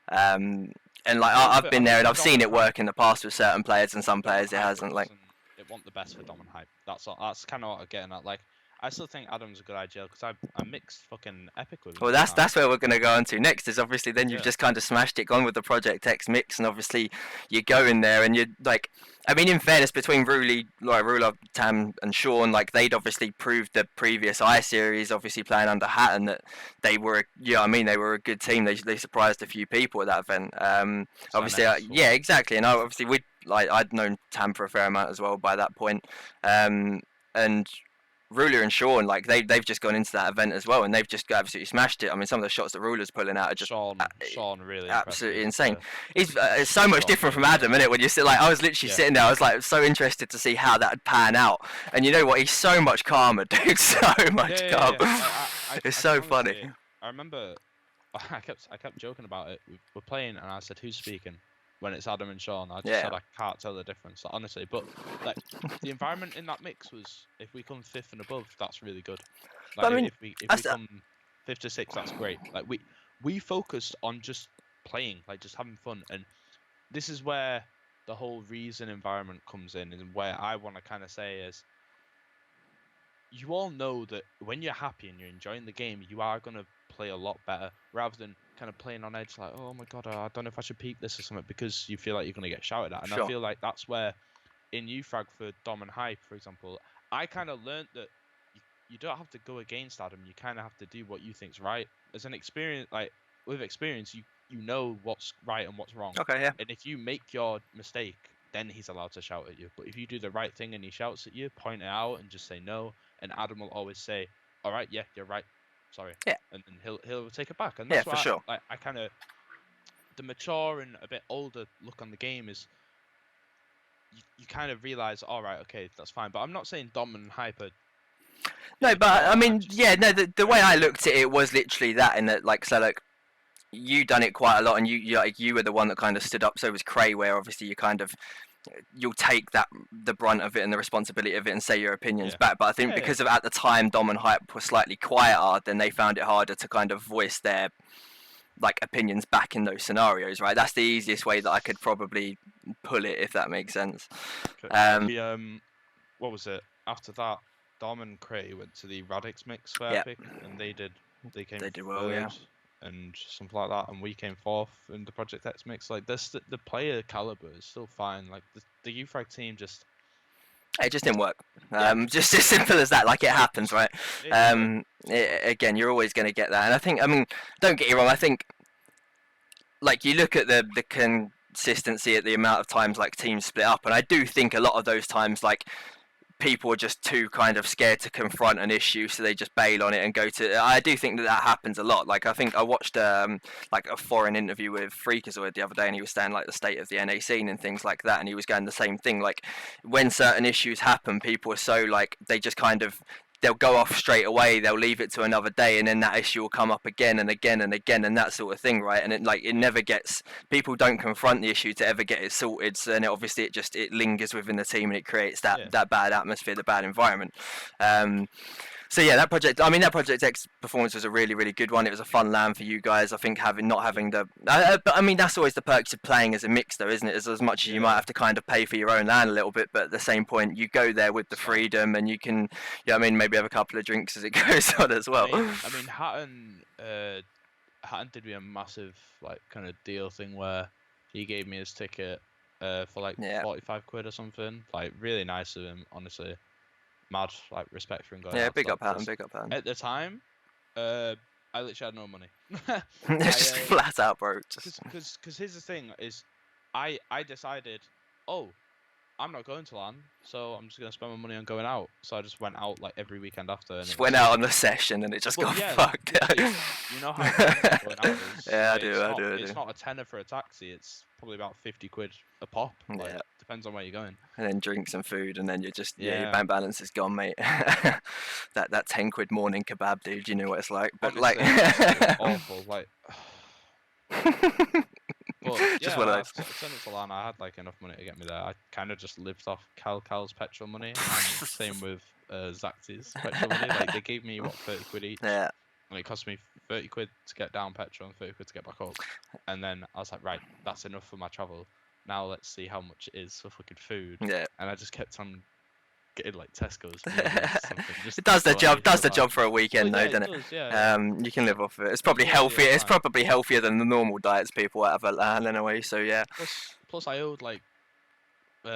And like, I've been there, and I've seen it work in the past with certain players, and some players it hasn't. Like, it want the best for Dom and Hype. That's kind of what I'm getting at. Like, I still think Adam's a good idea because I mixed fucking epic with him. Well, that's where we're going to go on to next. Is obviously then you've just kind of smashed it, gone with the Project X mix, and obviously you go in there and you're like, I mean, in fairness, between Ruler, Tam, and Sean, like they'd obviously proved the previous I series, obviously playing under Hatton, that they were, I mean, they were a good team. They surprised a few people at that event. Obviously, yeah, exactly. And obviously I'd known Tam for a fair amount as well by that point, and Ruler and Sean, like they've just gone into that event as well, and they've just absolutely smashed it. I mean, some of the shots that Ruler's pulling out are just Sean really absolutely insane. He's it's so much different from Adam, isn't it? When you sit, like, I was literally sitting there, I was like so interested to see how that would pan out. And you know what? He's so much calmer, dude. So much calmer. It's so funny. I remember I kept joking about it. We're playing, and I said, "Who's speaking?" When it's Adam and Sean, I just said I can't tell the difference, honestly. But like the environment in that mix was, if we come 5th and above, that's really good. Like, I mean, if we come 5th to 6th, that's great. Like we focused on just playing, like just having fun, and this is where the whole reason environment comes in, and where I want to kind of say is, you all know that when you're happy and you're enjoying the game, you are gonna play a lot better, rather than kind of playing on edge, like, oh my god, I don't know if I should peep this or something, because you feel like you're going to get shouted at. And I feel like that's where, in UFrag for Dom and Hype, for example, I kind of learned that you don't have to go against Adam. You kind of have to do what you think's right. As an experience, like with experience, you know what's right and what's wrong. Okay, yeah. And if you make your mistake, then he's allowed to shout at you. But if you do the right thing and he shouts at you, point it out and just say no. And Adam will always say, all right, yeah, you're right. Sorry. Yeah. And then he'll take it back. And that's for sure. I kind of, the mature and a bit older look on the game is, you kind of realize, all right, okay, that's fine. But I'm not saying Dom and Hyper. No, but I mean, the way I looked at it was literally that, in that, like, so like, you done it quite a lot, and you were the one that kind of stood up. So was Cray, where obviously you'll take the brunt of it and the responsibility of it and say your opinions back. But I think because of, at the time, Dom and Hype were slightly quieter, then they found it harder to kind of voice their like opinions back in those scenarios, right? That's the easiest way that I could probably pull it, if that makes sense. What was it? After that, Dom and Cray went to the Radix mix for Epic, and they did well, and something like that, and we came 4th in the Project X mix. Like this, the player caliber is still fine. Like the UFrag team just, it just didn't work. Just as simple as that. Like, it happens, right? Again, you're always going to get that. And I think, I mean, don't get you wrong, I think, like, you look at the consistency at the amount of times like teams split up, and I do think a lot of those times, like, people are just too kind of scared to confront an issue, so they just bail on it and go to. I do think that happens a lot. Like, I think I watched like a foreign interview with Freakazoid the other day, and he was saying like the state of the NA scene and things like that, and he was going the same thing. Like, when certain issues happen, people are so like, they just kind of, they'll go off straight away, they'll leave it to another day, and then that issue will come up again and again and again, and that sort of thing, right? And it never gets, people don't confront the issue to ever get it sorted, so then obviously it lingers within the team, and it creates that bad atmosphere, the bad environment. So yeah, that Project X performance was a really, really good one. It was a fun LAN for you guys. I think not having the, but I mean, that's always the perks of playing as a mix, though, isn't it? As much as you might have to kind of pay for your own LAN a little bit, but at the same point, you go there with the freedom, and you can, maybe have a couple of drinks as it goes on as well. I mean, Hatton did me a massive like kind of deal thing where he gave me his ticket for like 45 quid or something. Like, really nice of him, honestly. Mad, like, respect for him going. Yeah, big up Hatton. At the time, I literally had no money. Just flat out broke. Because here's the thing: is I decided, I'm not going to LAN, so I'm just gonna spend my money on going out. So I just went out like every weekend after. And just went out on the session, and it just got fucked. You know how going out is. Yeah, I do. It's not a tenner for a taxi. It's probably about 50 quid a pop. Like, depends on where you're going. And then drinks and food, and then you're just your bank balance is gone, mate. that 10 quid morning kebab, dude. You know what it's like. But honestly, it's awful. Like. But just one of those. I sent it to LAN. I had like enough money to get me there. I kind of just lived off Cal's petrol money, and same with Zacty's petrol money. Like, they gave me 30 quid each. Yeah. And it cost me 30 quid to get down petrol and 30 quid to get back up. And then I was like, right, that's enough for my travel. Now let's see how much it is for fucking food. Yeah. And I just kept on getting like Tesco's noodles or something. Just It does the for, like, job. a Does the couple job hours. for a weekend, Well, though, yeah, doesn't it it? does, yeah. You can live off it. It's probably Yeah, healthier. you're It's fine. probably healthier than the normal diets people have at LAN anyway. So yeah. Plus I owed like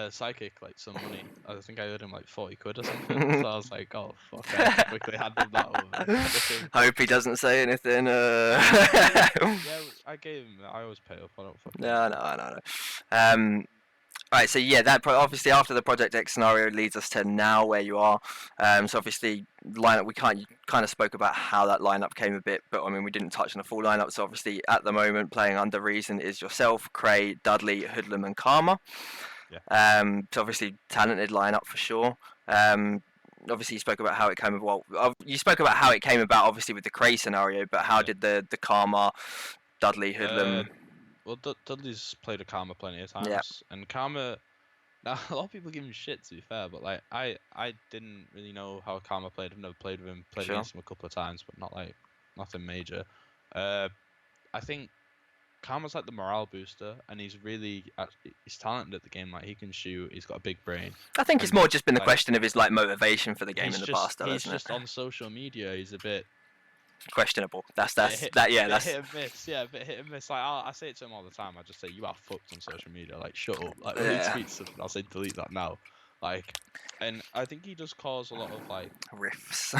Psychic like some money. I think I owed him like 40 quid or something. So I was like, oh fuck, I have to quickly hand him that over. Hope he doesn't say anything. Yeah, I gave him. I always pay up. I don't fucking. No. Right, so yeah, obviously after the Project X scenario leads us to now where you are. So obviously lineup, we kind of spoke about how that lineup came a bit, but I mean we didn't touch on the full lineup. So obviously at the moment playing under Reason is yourself, Cray, Dudley, Hoodlum, and Karma. Yeah. So obviously talented lineup for sure. Obviously you spoke about how it came about. You spoke about how it came about, obviously with the Cray scenario, but how did the Karma, Dudley, Hoodlum? Well, Dudley's played with Karma plenty of times, Yeah. and Karma. Now a lot of people give him shit, to be fair, but like I didn't really know how Karma played. I've never played with him. Played Sure. against him a couple of times, but not like nothing major. I think Karma's like the morale booster, and he's talented at the game. Like he can shoot, he's got a big brain. I think it's more just been the like, question of his like motivation for the game in the past, though, He's isn't just it? on social media. He's a bit Questionable. That's hit yeah. and That's miss. Yeah, a bit hit and miss. Like I say it to him all the time. I just say you are fucked on social media. Like shut up. Like when he tweets something, I'll say delete that now. Like, and I think he does cause a lot of like riffs.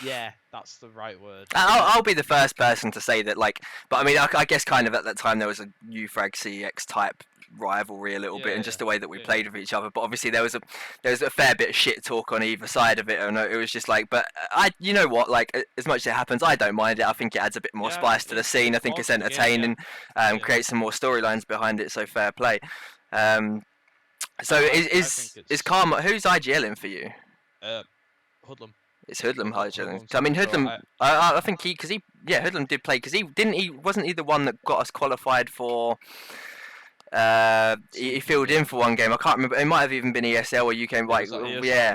Yeah, that's the right word. I'll be the first person to say that. Like, but I mean, I guess kind of at that time there was a UFrag CX type rivalry a little bit, and just the way that we played with each other. But obviously there was a fair bit of shit talk on either side of it, and it was just like, but you know what, like as much as it happens, I don't mind it. I think it adds a bit more spice to the scene. I think it's entertaining, creates some more storylines behind it. So fair play. So is Karma, who's IGLing for you? Hoodlum. It's Hoodlum IGLing. I mean Hoodlum. I think Hoodlum did play because wasn't he the one that got us qualified for? He filled in for one game. I can't remember. It might have even been ESL or UK. Like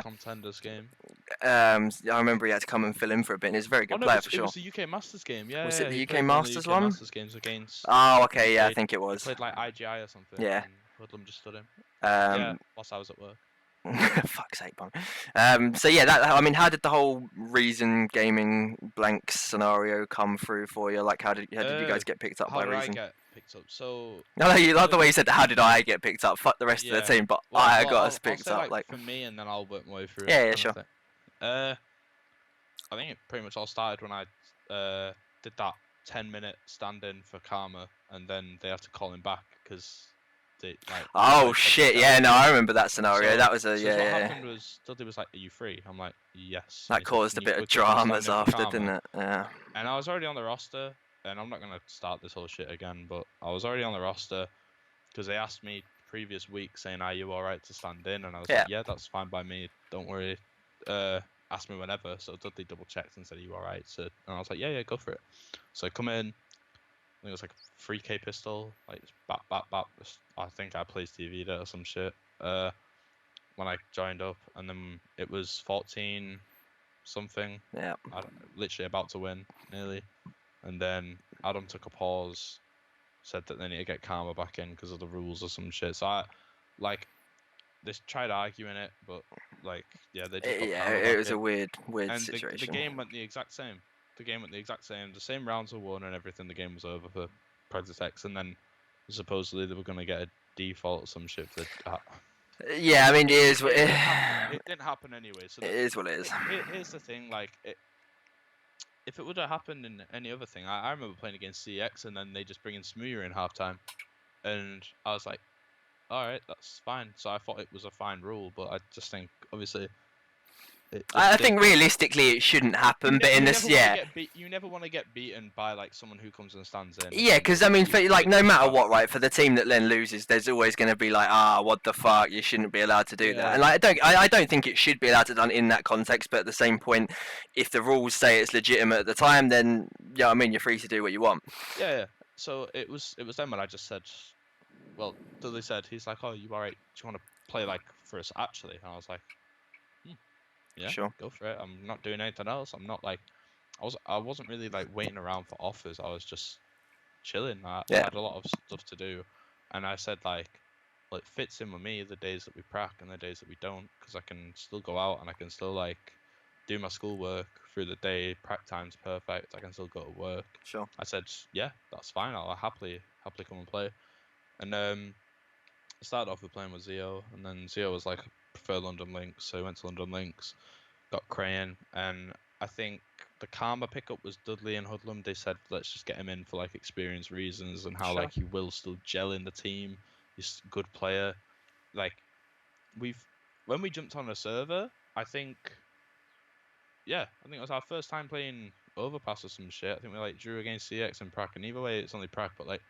Contenders game. I remember he had to come and fill in for a bit. And he's a very good player for sure. It was the UK Masters game. Yeah. Was it the UK Masters one? Masters games against. Oh, okay. Yeah, I think it was. He played like IGI or something. Yeah. And Hoodlum just stood him. Yeah. Whilst I was at work. Fuck's sake, Pommey. So yeah, I mean, how did the whole Reason Gaming blank scenario come through for you? Like, how did you guys get picked up by Reason? How did I get picked up? So. No, you like the way you said, "How did I get picked up?" Fuck the rest of the team, but I got us picked up. Like for me, and then I'll work my way through. Yeah, sure. I think it pretty much all started when I did that 10-minute stand-in for Karma, and then they had to call him back because. Oh shit! Yeah, no, I remember that scenario. That was what happened was Dudley was like, "Are you free?" I'm like, "Yes." That caused a bit of dramas after, didn't it? Yeah. And I was already on the roster, and I'm not gonna start this whole shit again, but I was already on the roster because they asked me previous week saying, "Are you all right to stand in?" And I was like, "Yeah, that's fine by me. Don't worry. Ask me whenever." So Dudley double checked and said, "Are you all right?" So, and I was like, "Yeah, go for it." So I come in. I think it was like a 3K pistol, like bap. I think I played TV there or some shit. When I joined up, and then it was 14 something. Yeah. Literally about to win, nearly. And then Adam took a pause, said that they need to get Karma back in because of the rules or some shit. So they tried arguing it, but they just got it was in. a weird and situation. The game went the exact same. The same rounds were won and everything. The game was over for Project X, and then supposedly they were going to get a default or some shit for that. Yeah, I mean, it didn't happen anyway. So it is what it is. Here's the thing, if it would have happened in any other thing, I remember playing against CX, and then they just bring in Smooyer in halftime, and I was like, all right, that's fine. So I thought it was a fine rule, but I just think obviously. I think realistically it shouldn't happen, but in this, you never want to get beaten by like someone who comes and stands in. Yeah, because I mean, no matter what, right? For the team that then loses, there's always going to be like, what the fuck? You shouldn't be allowed to do that. And like, I don't think it should be allowed to done in that context. But at the same point, if the rules say it's legitimate at the time, then I mean, you're free to do what you want. Yeah. So it was then when I just said, well, Dudley said, he's like, "Oh, you alright? Do you want to play like for us actually?" And I was like. Yeah, sure. Go for it. I'm not doing anything else. I'm not like, I wasn't really like waiting around for offers. I was just chilling. I had a lot of stuff to do, and I said like, well, it fits in with me the days that we prac and the days that we don't, because I can still go out and I can still like do my schoolwork through the day. Prac time's perfect. I can still go to work. Sure. I said, yeah, that's fine. I'll happily come and play. And I started off with playing with Zio, and then Zio was like, I prefer London Links, so I went to London Links, got Crayon, and I think the Karma pickup was Dudley and Hoodlum. They said, let's just get him in for like experience reasons and how Sure. like he will still gel in the team. He's a good player. Like when we jumped on a server, I think it was our first time playing Overpass or some shit. I think we like drew against CX and Prac, and either way it's only Prac, but like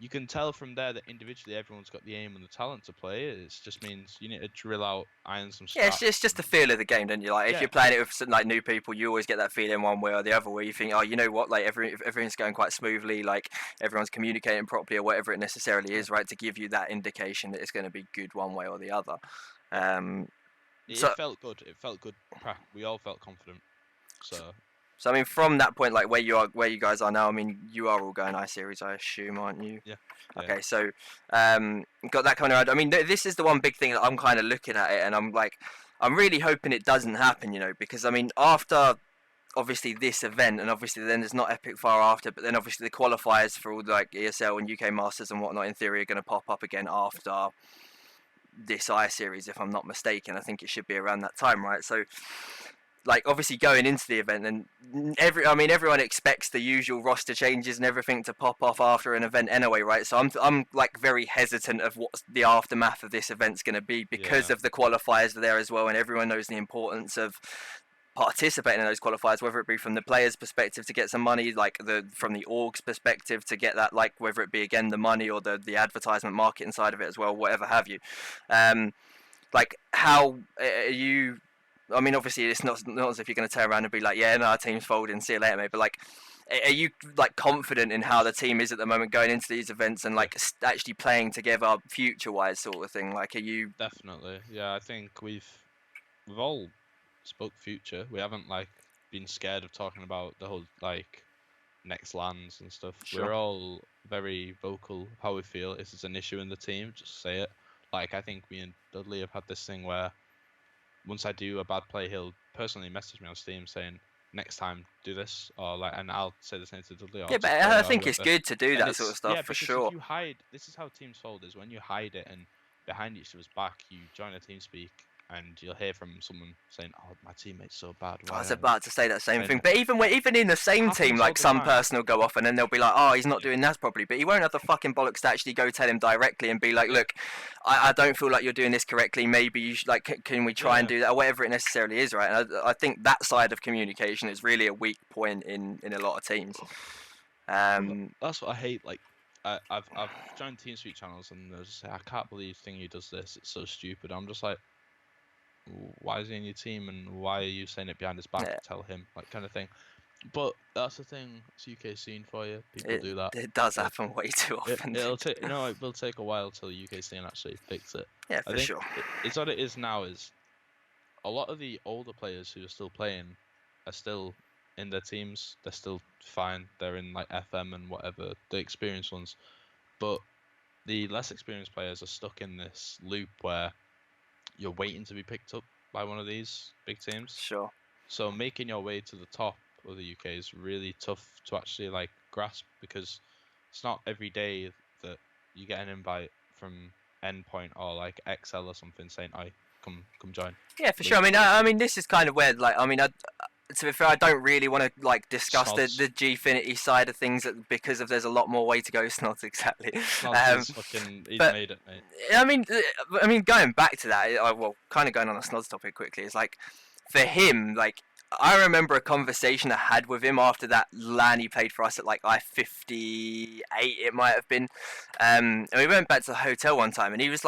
you can tell from there that individually everyone's got the aim and the talent to play. It just means you need to drill out, iron some stuff. Yeah, it's just the feel of the game, don't you? Like, if you're playing it with some, like, new people, you always get that feeling one way or the other, where you think, oh, you know what, like, everything's going quite smoothly, like, everyone's communicating properly or whatever it necessarily is, right, to give you that indication that it's going to be good one way or the other. It felt good. It felt good. We all felt confident. So I mean, from that point, like where you guys are now, I mean, you are all going I-Series, I assume, aren't you? Yeah. Okay, so got that coming around. I mean, this is the one big thing that I'm kind of looking at it, and I'm really hoping it doesn't happen, you know, because I mean, after obviously this event, and obviously then there's not Epic far after, but then obviously the qualifiers for all like ESL and UK Masters and whatnot, in theory, are going to pop up again after this I-Series, if I'm not mistaken. I think it should be around that time, right? So, like, obviously going into the event, and everyone expects the usual roster changes and everything to pop off after an event anyway, right? So I'm like very hesitant of what the aftermath of this event's going to be, because of the qualifiers there as well, and everyone knows the importance of participating in those qualifiers, whether it be from the players' perspective to get some money, like from the org's perspective to get that, like whether it be again the money or the advertisement marketing side of it as well, whatever have you. Like, how are you? I mean, obviously, it's not as if you're going to turn around and be like, yeah, no, our team's folding, see you later, mate. But, like, are you, like, confident in how the team is at the moment going into these events and, like, actually playing together future-wise sort of thing? Like, are you... Definitely. Yeah, I think we've all spoke future. We haven't, like, been scared of talking about the whole, like, next lands and stuff. Sure. We're all very vocal how we feel. If there's an issue in the team, just say it. Like, I think me and Dudley have had this thing where once I do a bad play, he'll personally message me on Steam saying, next time do this, or like, and I'll say the same to Dudley. Yeah, but I think it's good to do that sort of stuff, for sure. If you hide, this is how teams fold, is when you hide it and behind each other's back, you join a team speak, and you'll hear from someone saying, "Oh, my teammate's so bad." I was about to say that same thing, but even in the same team, like some person will go off and then they'll be like, "Oh, he's not doing that properly," but he won't have the fucking bollocks to actually go tell him directly and be like, "Look, I don't feel like you're doing this correctly. Maybe you should, like, can we try and do that?" Or whatever it necessarily is, right? And I think that side of communication is really a weak point in a lot of teams. That's what I hate. Like, I've joined TeamSpeak channels and they'll just say, "I can't believe Thingy does this. It's so stupid." I'm just like, why is he in your team and why are you saying it behind his back? Yeah. Tell him, like, kind of thing. But that's the thing. It's UK scene for you. People do that. It does happen way too often. It will take a while till the UK scene actually fix it. Yeah, for sure. It's what it is now. Is a lot of the older players who are still playing are still in their teams. They're still fine. They're in like FM and whatever, the experienced ones. But the less experienced players are stuck in this loop where you're waiting to be picked up by one of these big teams. Sure. So making your way to the top of the UK is really tough to actually like grasp, because it's not every day that you get an invite from Endpoint or like XL or something saying, "I come join." Yeah, for sure. I mean, this is kind of where, like, to be fair, I don't really want to like discuss the Gfinity side of things because there's a lot more way to go. Not exactly. He's made it, mate. I mean, going back to that, well, kind of going on a Snods topic quickly, is like, for him, like, I remember a conversation I had with him after that LAN he played for us at like I-58, it might have been, and we went back to the hotel one time, and he was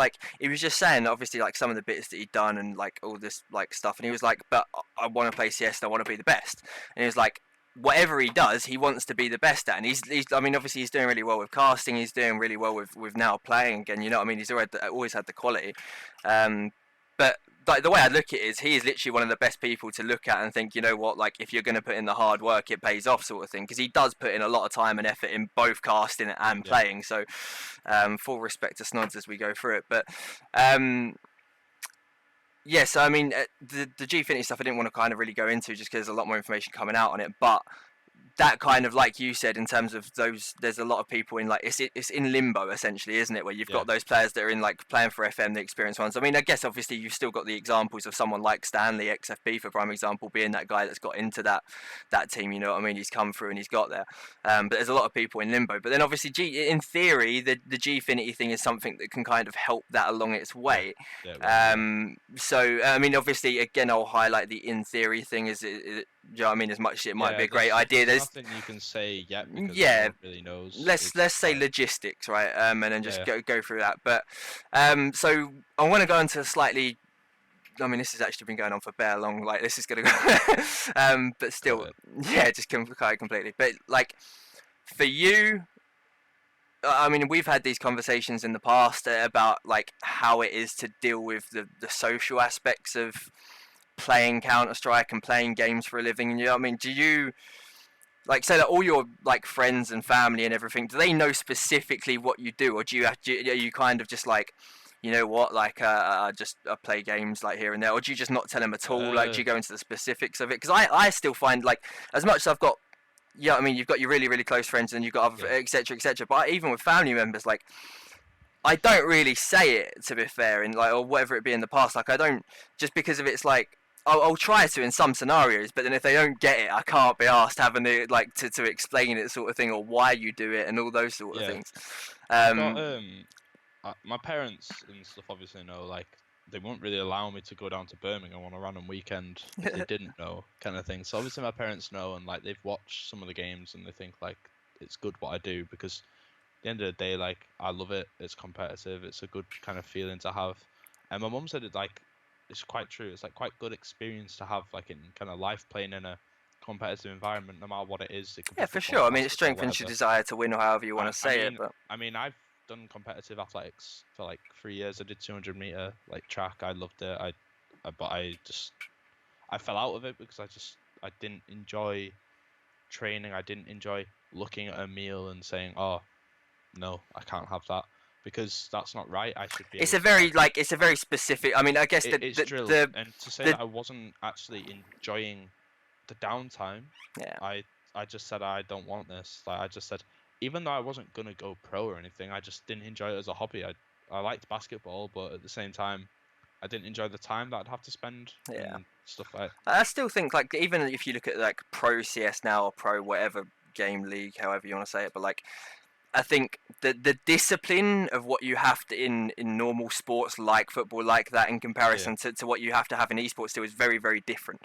just saying, obviously, like, some of the bits that he'd done and like all this like stuff, and he was like, but I want to play CS and I want to be the best, and he was like, whatever he does, he wants to be the best at, and he's I mean, obviously he's doing really well with casting, he's doing really well with now playing again, you know what I mean, he's always had the quality, but like the way I look at it is he is literally one of the best people to look at and think, you know what, like if you're going to put in the hard work, it pays off, sort of thing. Because he does put in a lot of time and effort in both casting and playing. So, full respect to Snods as we go through it. But yeah, so I mean, the Gfinity stuff I didn't want to kind of really go into just because there's a lot more information coming out on it, but that kind of, like you said, in terms of those, there's a lot of people in like it's in limbo essentially, isn't it, where you've got those players that are in like playing for FM, the experienced ones. I mean, I guess obviously you've still got the examples of someone like Stanley XFB, for prime example, being that guy that's got into that team, you know what I mean, he's come through and he's got there. But there's a lot of people in limbo, but then obviously in theory the Gfinity thing is something that can kind of help that along its way. So I mean, obviously again I'll highlight the in theory thing is you know what I mean, as much as it might be a great idea, there's nothing you can say yet because no one really knows. Let's say logistics, right? And then just go through that. But so I want to go into a slightly, I mean, this has actually been going on for bare long. Like this is gonna go, but still, just completely. But like for you, I mean, we've had these conversations in the past about like how it is to deal with the social aspects of playing Counter-Strike and playing games for a living. You know what I mean? Do you like say that all your like friends and family and everything, do they know specifically what you do, or are you kind of just like, you know what, like I play games like here and there, or do you just not tell them at all? Like, do you go into the specifics of it? Because I still find like, as much as I've got, I mean, you've got your really really close friends and you've got other etc etc, but even with family members, like I don't really say it, to be fair, in like, or whatever it be in the past, like I don't, just because of it's like I'll try to in some scenarios, but then if they don't get it, I can't be asked having to like to explain it, sort of thing, or why you do it and all those sort of things. My parents and stuff obviously know, like they won't really allow me to go down to Birmingham on a random weekend if they didn't know, kind of thing. So obviously my parents know, and like they've watched some of the games and they think like it's good what I do, because at the end of the day, like I love it. It's competitive. It's a good kind of feeling to have. And my mum said it like, it's quite true. It's like quite good experience to have, like in kind of life, playing in a competitive environment, no matter what it is. It could be for sure. I mean, it strengthens your desire to win, or however you want to say it. But I mean, I've done competitive athletics for like 3 years. I did 200 meter like track. I loved it. But I fell out of it because I didn't enjoy training. I didn't enjoy looking at a meal and saying, oh no, I can't have that, because that's not right. I should be. It's a very specific. I mean, I guess and to say that I wasn't actually enjoying the downtime. I just said I don't want this. Like I just said, even though I wasn't gonna go pro or anything, I just didn't enjoy it as a hobby. I liked basketball, but at the same time, I didn't enjoy the time that I'd have to spend. And stuff like. I still think like, even if you look at like pro CS now or pro whatever game league, however you want to say it, but like, I think the discipline of what you have to in normal sports like football, like that, in comparison to what you have to have in esports still, is very very different.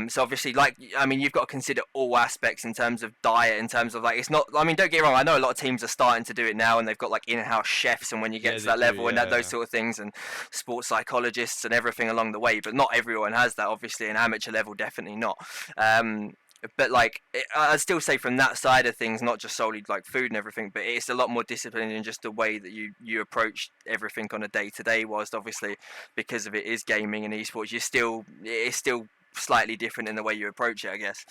So obviously, like, I mean, you've got to consider all aspects in terms of diet, in terms of like, it's not, I mean, don't get me wrong, I know a lot of teams are starting to do it now and they've got like in-house chefs, and when you get to that level and those sort of things, and sports psychologists and everything along the way, but not everyone has that, obviously. In amateur level, definitely not. But like, I'd still say from that side of things, not just solely like food and everything, but it's a lot more disciplined in just the way that you approach everything on a day-to-day, whilst obviously because of it is gaming and esports, it's still slightly different in the way you approach it, I guess.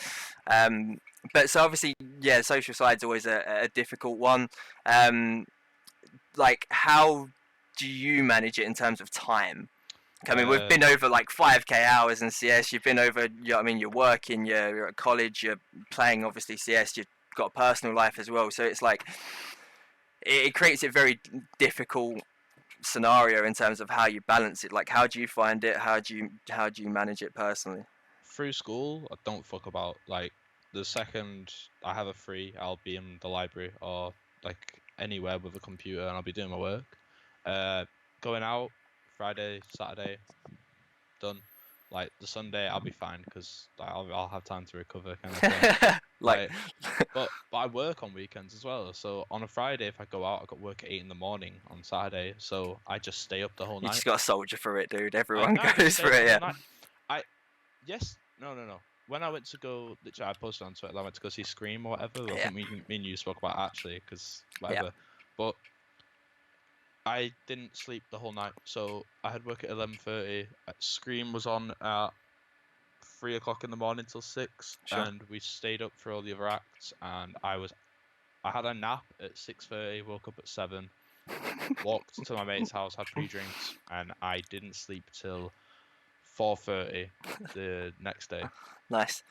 But so obviously, social side's always a difficult one. Like, how do you manage it in terms of time? I mean, we've been over like 5k hours in CS. You've been over, you know, I mean, you're working, you're at college, you're playing obviously CS. You've got a personal life as well. So it's like, it creates a very difficult scenario in terms of how you balance it. Like, how do you find it? How do you manage it personally? Through school, I don't fuck about. Like, the second I have a free, I'll be in the library or like anywhere with a computer, and I'll be doing my work. Going out Friday, Saturday, done. Like the Sunday, I'll be fine because like, I'll have time to recover, kind of thing. But I work on weekends as well. So on a Friday, if I go out, I got work at 8 in the morning on Saturday. So I just stay up the whole night. You just got to soldier for it, dude. Everyone goes for it, yeah. No. When I went to go, literally, I posted on Twitter, I went to go see Scream or whatever. I think me and you spoke about it, actually, because whatever. But I didn't sleep the whole night, so I had work at 11:30. Scream was on at 3 o'clock in the morning till 6, Sure. and we stayed up for all the other acts. And I had a nap at 6:30, woke up at 7, walked to my mate's house, had 3 drinks, and I didn't sleep till 4:30 the next day. Nice.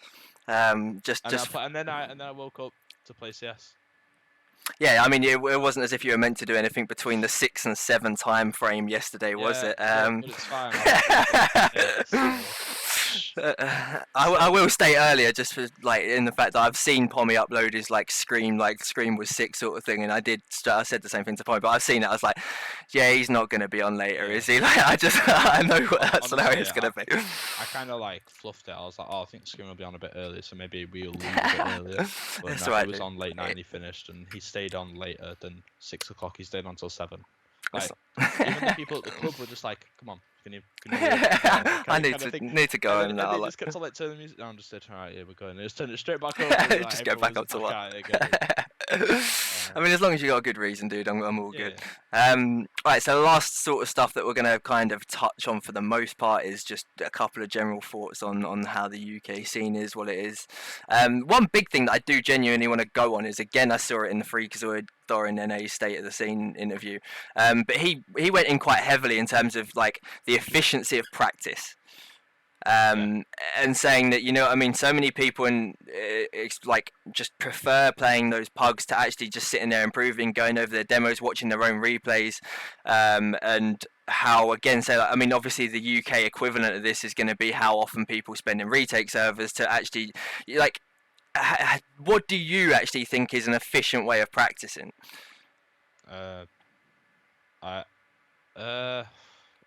And then I woke up to play CS. Yeah, I mean, it wasn't as if you were meant to do anything between the 6 and 7 time frame yesterday, was it? But it's fine. I will stay earlier just for like in the fact that I've seen Pommey upload his like Scream was 6 sort of thing, and I said the same thing to Pommey, but I've seen it. I was like, yeah, he's not going to be on later, is he? Like I know what that scenario is going to be. I kind of like fluffed it. I was like, oh, I think Scream will be on a bit earlier, so maybe we'll leave a bit earlier. But That's no, right, he was dude. on late night and he finished, and he stayed on later than 6 o'clock. He stayed on until 7. Like, even the people at the club were just like, come on, can you I need to go and now. they just kept on like turning the music down and just said, alright, here we're going. And just turn it straight back up. And, Just go back up to what? I mean, as long as you got a good reason, dude, I'm all good. Right, so the last sort of stuff that we're going to kind of touch on for the most part is just a couple of general thoughts on how the UK scene is, what it is. One big thing that I do genuinely want to go on is, again, I saw it in the Freakazoid Doran NA State of the Scene interview, but he went in quite heavily in terms of like the efficiency of practice. And saying that, you know what I mean, so many people like just prefer playing those pugs to actually just sitting there improving, going over their demos, watching their own replays, and how, again, say like, I mean, obviously the UK equivalent of this is going to be how often people spend in retake servers to actually, like, what do you actually think is an efficient way of practicing?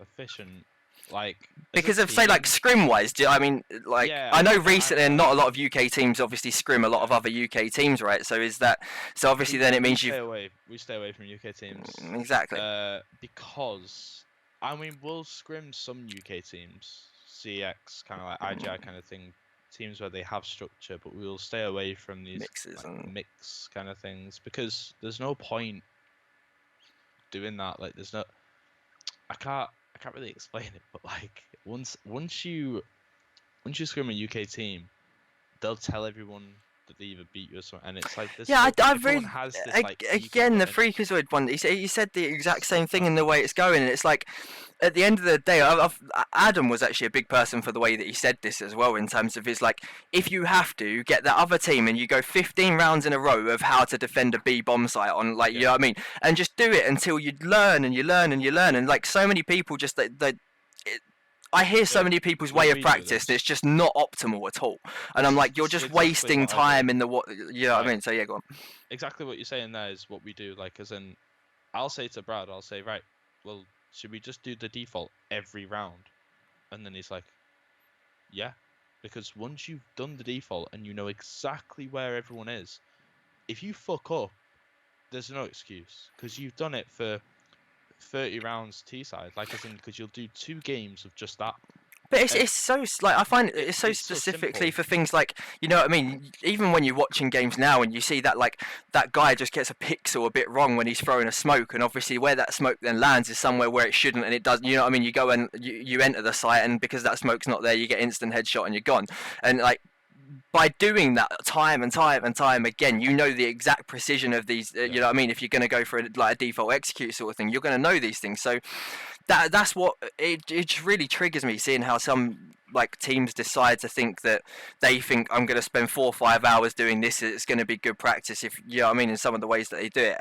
Efficient. Like, because of, say, like scrim wise, I mean, like, I know recently not a lot of UK teams obviously scrim a lot of other UK teams, right? So is that, so obviously then it means we stay away from UK teams. Exactly. Because I mean, we'll scrim some UK teams, CX kind of like IGI kind of thing, teams where they have structure, but we'll stay away from these mixes and mix kind of things, because there's no point doing that. Like, there's no, I can't really explain it, but like once you scrim a UK team, they'll tell everyone that they either beat you or something, and it's like this. Yeah, I've really has this, like, again the Freakazoid one. He said the exact same thing in the way it's going, and it's like, at the end of the day, Adam was actually a big person for the way that he said this as well, in terms of his, like, if you have to get that other team and you go 15 rounds in a row of how to defend a B bomb site on, like, you know what I mean, and just do it until you learn and you learn and you learn, and like so many people just I hear so many people's way of practice and it's just not optimal at all, and I'm like, you're just wasting time in the what, you know what I mean? So yeah, go on. Exactly what you're saying there is what we do. Like, as in, I'll say to Brad, I'll say, right, well, should we just do the default every round? And then he's like, yeah, because once you've done the default and you know exactly where everyone is, if you fuck up, there's no excuse, because you've done it for 30 rounds T-side, like, as in, because you'll do 2 games of just that. But it's so, like, I find it's so specifically for things like, you know what I mean, even when you're watching games now and you see that, like, that guy just gets a pixel a bit wrong when he's throwing a smoke, and obviously where that smoke then lands is somewhere where it shouldn't, and it does, you know what I mean, you go and you enter the site, and because that smoke's not there, you get instant headshot and you're gone. And like, by doing that time and time again, you know the exact precision of these, you know what I mean, if you're going to go for a default execute sort of thing, you're going to know these things. So that's what it just really triggers me, seeing how some, like, teams decide to think that they think, I'm going to spend 4 or 5 hours doing this, it's going to be good practice, if you know what I mean, in some of the ways that they do it.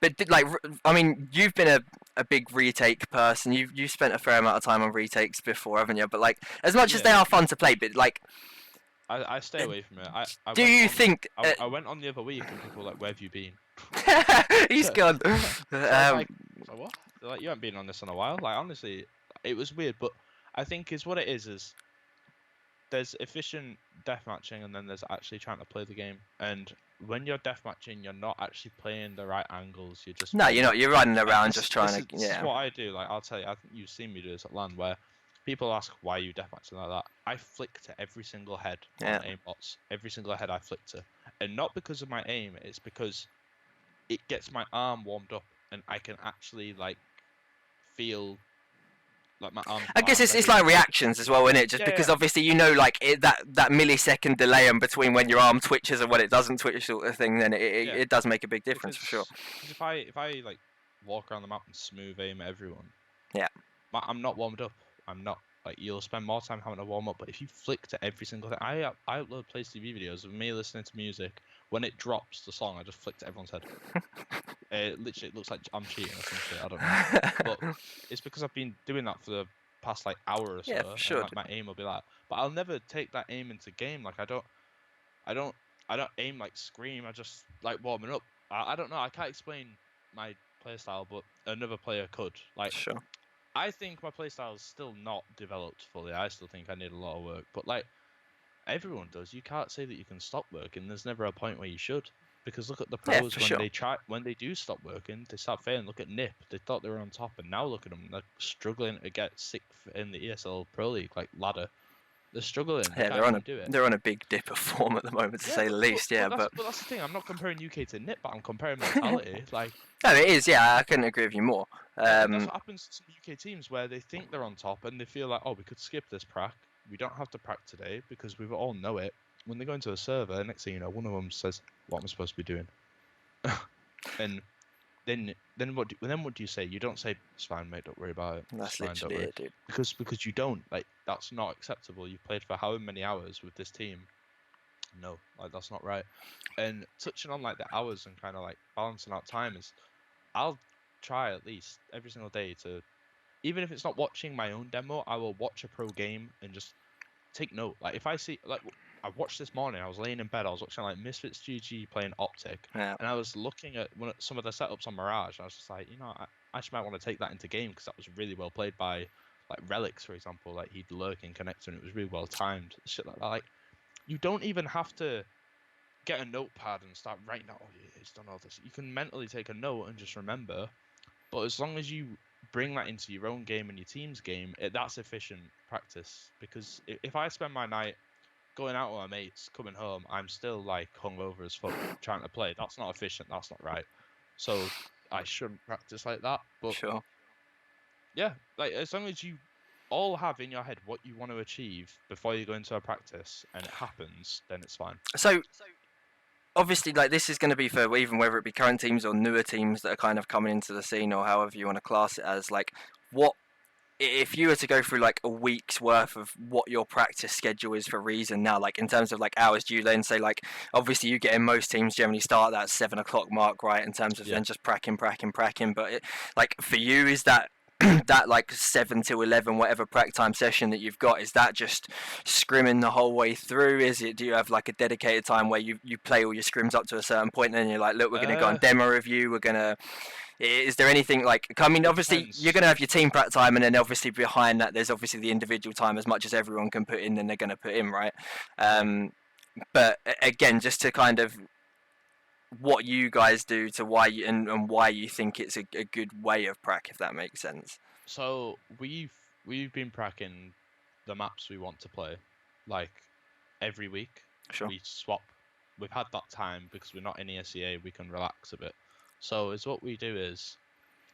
But like, I mean, you've been a big retake person. You've spent a fair amount of time on retakes before, haven't you? But like, as much as they are fun to play, but like, I stay away from it. I went on the other week and people were like, where have you been? He's gone. Like, what? They're like, you haven't been on this in a while. Like, honestly, it was weird, but I think is what it is there's efficient deathmatching, and then there's actually trying to play the game. And when you're deathmatching, you're not actually playing the right angles. You're just you're not. You're running around just trying to. This is what I do. Like, I'll tell you, I think you've seen me do this at LAN, where people ask, why are you deathmatching like that? I flick to every single head on aimbots. Every single head I flick to. And not because of my aim, it's because it gets my arm warmed up. and I can actually like feel like my arms. I guess it's like reactions as well, isn't it? Just because obviously like that millisecond delay in between when your arm twitches and when it doesn't twitch, sort of thing. Then it does make a big difference for sure. If I like walk around the map and smooth aim at everyone, I'm not warmed up. I'm not like you'll spend more time having to warm up. But if you flick to every single thing, I upload Plays TV videos of me listening to music. When it drops the song, I just flick to everyone's head. Literally, it looks like I'm cheating or some shit. I don't know. But it's because I've been doing that for the past like hour or so. Yeah, for sure. And, like, my aim will be like, but I'll never take that aim into game. Like I don't aim like scream. I just like warming up. I don't know. I can't explain my playstyle, but another player could. Like, sure. I think my playstyle is still not developed fully. I still think I need a lot of work. But like everyone does, you can't say that you can stop working. There's never a point where you should. Because look at the pros when they do stop working, they start failing. Look at Nip; they thought they were on top, and now look at them. They're struggling to get sixth in the ESL Pro League, like ladder. They're struggling. Yeah, they're on a big dip of form at the moment, to say the least. But that's the thing. I'm not comparing UK to Nip, but I'm comparing mentality. Like no, it is. Yeah, I couldn't agree with you more. That's what happens to some UK teams where they think they're on top and they feel like, oh, we could skip this prac. We don't have to prac today because we all know it. When they go into a server, next thing you know, one of them says, "What am I supposed to be doing?" and then what do you say? You don't say, "It's fine, mate. Don't worry about it." That's literally it, dude. Because you don't like. That's not acceptable. You played for how many hours with this team? No, like that's not right. And touching on like the hours and kind of like balancing out time is, I'll try at least every single day to, even if it's not watching my own demo, I will watch a pro game and just take note. Like if I see like. I watched this morning. I was laying in bed. I was watching like Misfits GG playing Optic, and I was looking at some of the setups on Mirage. And I was just like, I actually might want to take that into game because that was really well played by like Relics, for example. Like he'd lurk in connector, and it was really well timed. Shit like that. Like you don't even have to get a notepad and start writing out. Oh, yeah, he's done all this. You can mentally take a note and just remember. But as long as you bring that into your own game and your team's game, that's efficient practice. Because if I spend my night going out with my mates, coming home, I'm still like hungover as fuck trying to play. That's not efficient. That's not right. So I shouldn't practice like that. But sure. Yeah, like as long as you all have in your head what you want to achieve before you go into a practice and it happens, then it's fine. So obviously, like this is going to be for even whether it be current teams or newer teams that are kind of coming into the scene or however you want to class it as. Like, what if you were to go through like a week's worth of what your practice schedule is for Reason now, like in terms of like hours, do you then say like obviously you get in most teams generally start at that 7 o'clock mark, right? In terms of then just pracking, but like for you, is that that like 7 to 11 whatever prac time session that you've got, is that just scrimming the whole way through? Do you have like a dedicated time where you play all your scrims up to a certain point and then you're like, look, we're going to go on demo review, is there anything like, I mean, obviously you're going to have your team prac time, and then obviously behind that there's obviously the individual time. As much as everyone can put in, then they're going to put in, right? But again, just to kind of what you guys do to why you, and why you think it's a good way of prac, if that makes sense. So we've been pracking the maps we want to play like every week. Sure. We swap. We've had that time because we're not in ESEA, we can relax a bit. So what we do is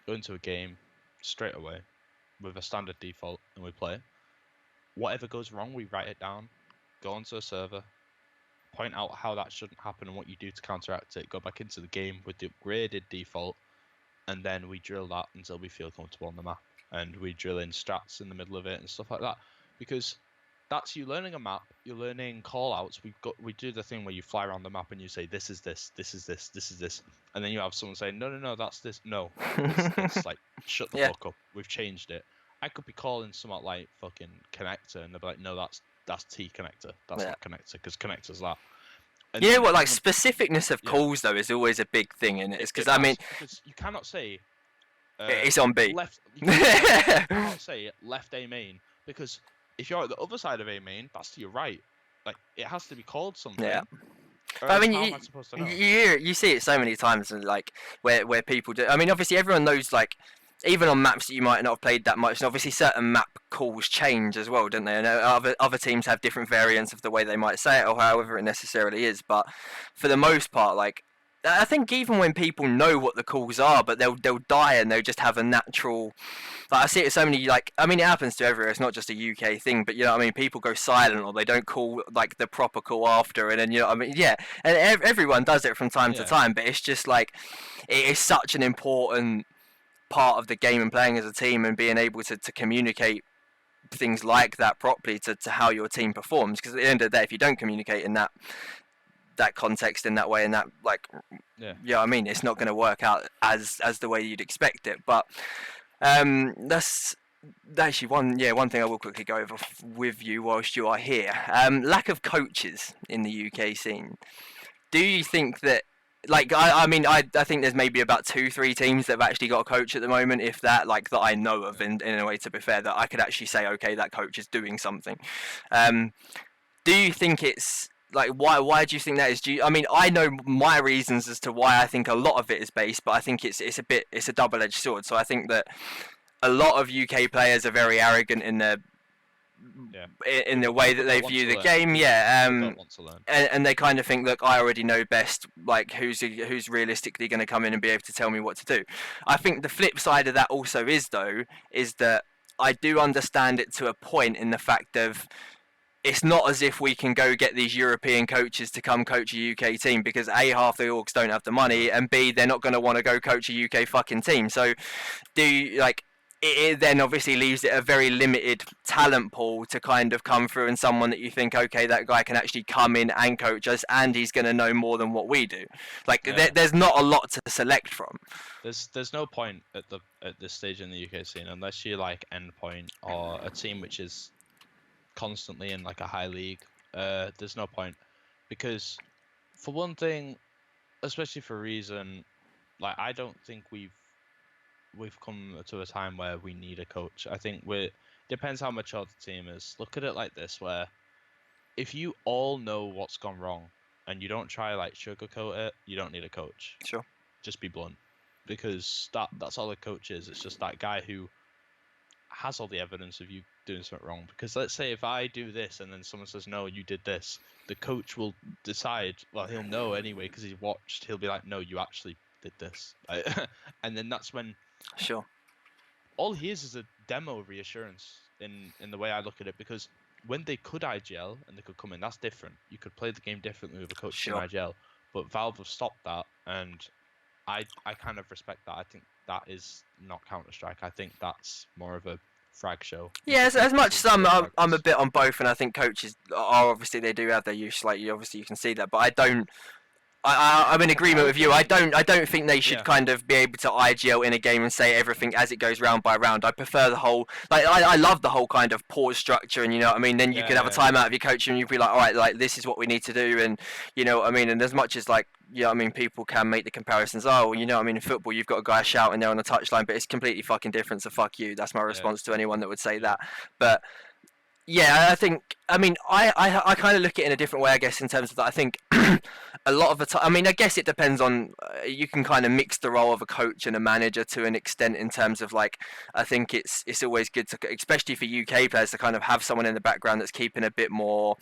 go into a game straight away with a standard default and we play. Whatever goes wrong, we write it down, go onto a server, point out how that shouldn't happen and what you do to counteract it, go back into the game with the upgraded default, and then we drill that until we feel comfortable on the map. And we drill in strats in the middle of it and stuff like that. Because that's you learning a map, you're learning call-outs. We do the thing where you fly around the map and you say, this is this, this is this, this is this. And then you have someone say, no, that's this. No, it's this. Like, shut the fuck up. We've changed it. I could be calling something like fucking connector and they'll be like, no, that's T connector. That's not connector, because connector's that. And you know what, like specificness of calls though is always a big thing in it. It's because I mean, because you cannot say it's on B. You cannot say left A main, because if you're at the other side of A main, that's to your right. Like it has to be called something. Yeah. I mean, you see it so many times, like where people do. I mean, obviously everyone knows, like even on maps that you might not have played that much, and obviously certain map calls change as well, don't they? And other teams have different variants of the way they might say it or however it necessarily is. But for the most part, like I think even when people know what the calls are, but they'll die and they'll just have a natural. Like I see it so many, like, I mean, it happens to everywhere. It's not just a UK thing, but you know what I mean. People go silent or they don't call like the proper call after, and then you know what I mean. Yeah, and everyone does it from time to Yeah. time, but it's just like it is such an important part of the game and playing as a team and being able to communicate things like that properly to how your team performs. Because at the end of the day, if you don't communicate in that context in that way and that like yeah, I mean, it's not going to work out as the way you'd expect it. But that's actually one thing I will quickly go over with you whilst you are here. Lack of coaches in the UK scene. Do you think that, like, I mean, I think there's maybe about 2-3 teams that have actually got a coach at the moment, if that, like, that I know of, in a way, to be fair, that I could actually say, okay, that coach is doing something. Do you think it's, like, why do you think that is? I mean, I know my reasons as to why I think a lot of it is based, but I think it's a double-edged sword. So I think that a lot of UK players are very arrogant in their in the way that they view the game, and they kind of think, look, I already know best, like who's realistically going to come in and be able to tell me what to do. I think the flip side of that also is that I do understand it to a point, in the fact of it's not as if we can go get these European coaches to come coach a UK team, because A, half the orgs don't have the money, and B, they're not going to want to go coach a UK fucking team. So it then obviously leaves it a very limited talent pool to kind of come through, and someone that you think, okay, that guy can actually come in and coach us, and he's going to know more than what we do. Like, there's not a lot to select from. There's no point at this stage in the UK scene, unless you're like Endpoint or a team which is constantly in like a high league. There's no point, because for one thing, especially for Reason, like, I don't think we've come to a time where we need a coach. I think depends how mature the team is. Look at it like this, where if you all know what's gone wrong and you don't try like sugarcoat it, you don't need a coach. Sure. Just be blunt, because that's all a coach is. It's just that guy who has all the evidence of you doing something wrong. Because let's say if I do this and then someone says, no, you did this, the coach will decide, well, he'll know anyway because he's watched. He'll be like, no, you actually did this. And then that's when Sure. all he is a demo of reassurance in the way I look at it, because when they could IGL and they could come in, that's different. You could play the game differently with a coach in IGL, but Valve have stopped that, and I kind of respect that. I think that is not Counter-Strike. I think that's more of a frag show. Yeah, as much as I'm a bit on both, and I think coaches are, obviously they do have their use. Like, you can see that, but I don't. I'm in agreement with you. I don't think they should kind of be able to IGL in a game and say everything as it goes round by round. I prefer the whole, like, I love the whole kind of pause structure, and you know what I mean. Then you could have a timeout of your coach, and you'd be like, all right, like, this is what we need to do, and you know what I mean. And as much as, like, you know what I mean, people can make the comparisons. Oh, you know what I mean, in football you've got a guy shouting there on the touchline, but it's completely fucking different. So fuck you. That's my response to anyone that would say that. But yeah, I think, I mean, I kind of look at it in a different way, I guess, in terms of that. I think a lot of the time, I mean, I guess it depends on, you can kind of mix the role of a coach and a manager to an extent, in terms of, like, I think it's always good to, especially for UK players, to kind of have someone in the background that's keeping a bit more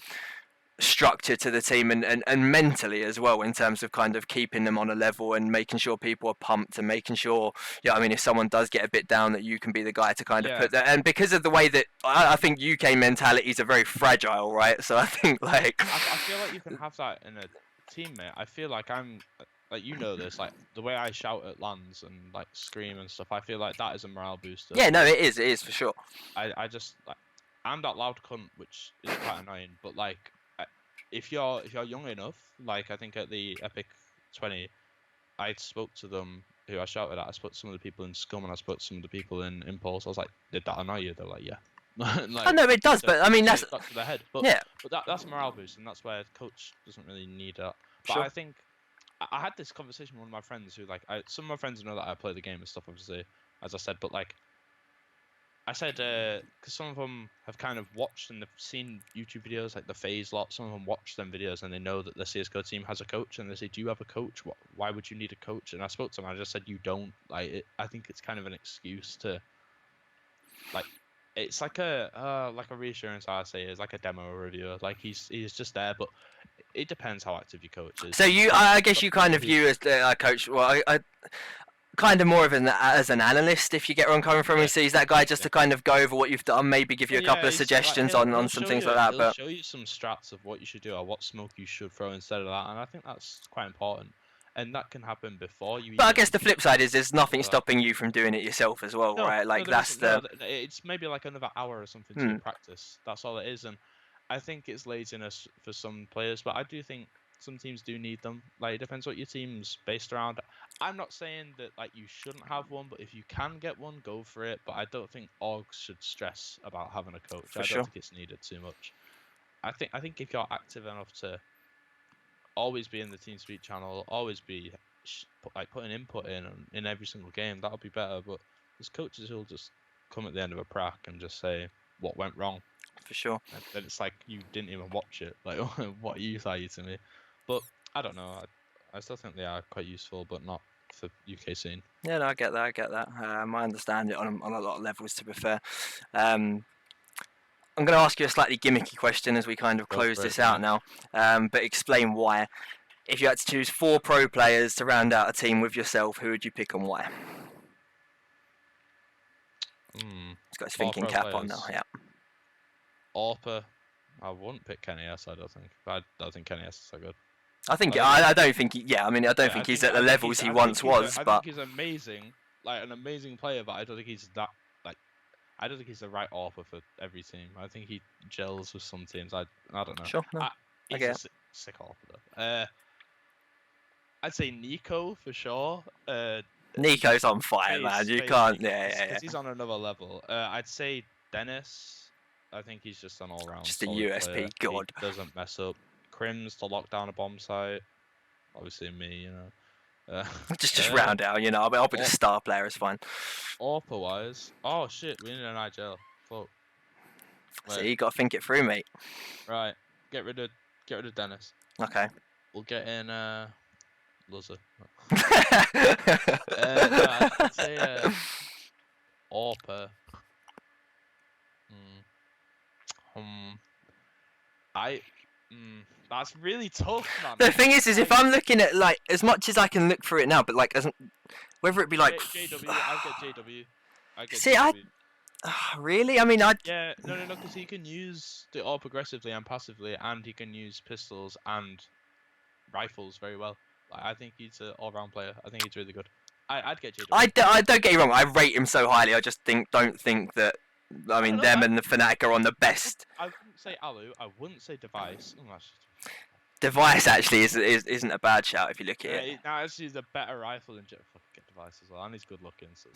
structure to the team, and mentally as well, in terms of kind of keeping them on a level and making sure people are pumped, and making sure, I mean, if someone does get a bit down, that you can be the guy to kind of put that. And because of the way that I think UK mentalities are very fragile, right? So I think, like, I feel like you can have that in a teammate. I feel like I'm, like, you know this, like, the way I shout at lands and, like, scream and stuff, I feel like that is a morale booster. Yeah, no, it is for sure. I just, like, I'm that loud cunt, which is quite annoying, but, like, if you're young enough, like, I think at the Epic 20, I spoke to them, who I shouted at. I spoke to some of the people in Scum, and I spoke to some of the people in Impulse. I was like, did that annoy you? They're like, yeah. Like, I know it does, but I mean, that's to their head. But, but that's a morale boost, and that's where coach doesn't really need that. But I think I had this conversation with one of my friends who, like, some of my friends know that I play the game and stuff, obviously, as I said, but, like, I said, because some of them have kind of watched and they've seen YouTube videos, like the FaZe lot. Some of them watch them videos and they know that the CSGO team has a coach, and they say, do you have a coach? Why would you need a coach? And I spoke to them, and I just said, you don't. Like, I think it's kind of an excuse to, like, it's like a reassurance, I say, is like a demo reviewer. Like, he's just there, but it depends how active your coach is. So I guess you kind of view as a coach. Well, I kind of more of as an analyst, if you get where I'm coming from. Yeah. He sees that guy just to kind of go over what you've done, maybe give you a couple of He's suggestions like, on some things like that. He'll But show you some strats of what you should do or what smoke you should throw instead of that, and I think that's quite important. And that can happen before you. I guess the flip side is there's nothing that. stopping you from doing it yourself as well, right? Like that's it's maybe like another hour or something to practice. That's all it is, and I think it's laziness for some players, but I do think some teams do need them. Like, it depends what your team's based around. I'm not saying that like you shouldn't have one, but if you can get one, go for it. But I don't think orgs should stress about having a coach. I don't think it's needed too much. I think if you're active enough to always be in the TeamSpeak channel, always be like putting input in every single game, that'll be better. But there's coaches who'll just come at the end of a prac and just say what went wrong. For sure. And it's like you didn't even watch it. Like, what use are you to me? But I don't know. I still think they are quite useful, but not for UK scene. Yeah, no, I get that. I understand it on a lot of levels, to be fair. I'm going to ask you a slightly gimmicky question as we kind of close this out now, but explain why. If you had to choose 4 pro players to round out a team with yourself, who would you pick and why? He's got his thinking cap on now, yeah. Orpa, I wouldn't pick Kenny S, I don't think. I don't think Kenny S is so good. I don't think I don't think he's at the levels he once was, but... I think he's amazing, like an amazing player, but I don't think he's that... I don't think he's the right AWPer for every team. I think he gels with some teams. I don't know. Sure, no. He's a sick AWPer though. I'd say Nico for sure. Nico's on fire, man. You can't... Yeah. He's on another level. I'd say Dennis. I think he's just an all-round. Just a USP player. god. He doesn't mess up. Crims to lock down a bomb site. Obviously me, you know. Just round out, you know. I'll be the star player. It's fine. AWPer wise, oh shit, we need an IGL. Fuck. So you got to think it through, mate. Right, get rid of Dennis. Okay. We'll get in Luzzer. I'd say AWPer. That's really tough, man. The thing is if I'm looking at, like, as much as I can look for it now, but like, whether it be like... JW, I'd get JW. See, really? I mean, Yeah, no, because he can use the AWP aggressively and passively, and he can use pistols and rifles very well. Like, I think he's an all-round player. I think he's really good. I'd get JW. I don't get you wrong. I rate him so highly. I just don't think that... I mean, them and the Fnatic are on the best. I wouldn't say Alu. I wouldn't say Device. Device actually isn't a bad shout if you look at it. No, actually, he's a better rifle than Jet. Get Device as well, and he's good looking. So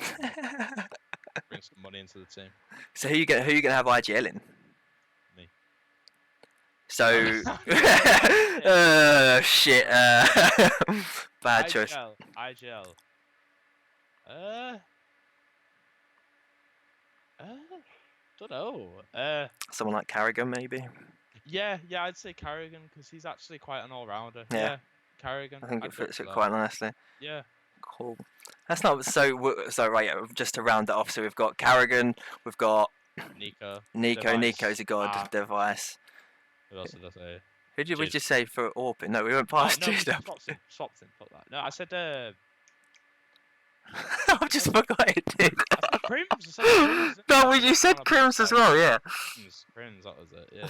bring some money into the team. So who you gonna have IGL in? Me. So shit. Bad choice. IGL. Don't know. Someone like Carrigan, maybe. Yeah, I'd say Carrigan because he's actually quite an all-rounder. Yeah, Carrigan. I think it fits it quite nicely. Yeah. Cool. That's not so right. Just to round it off, so we've got Carrigan, we've got Nico. Nico's a god. Device. Who else did I say? Who did we just say for Orpin? No, we went past two. Swapped him. Fuck that. No, I said I just forgot it, dude. Crims. No, you said Crims as well, yeah. Crims, that was it, yeah.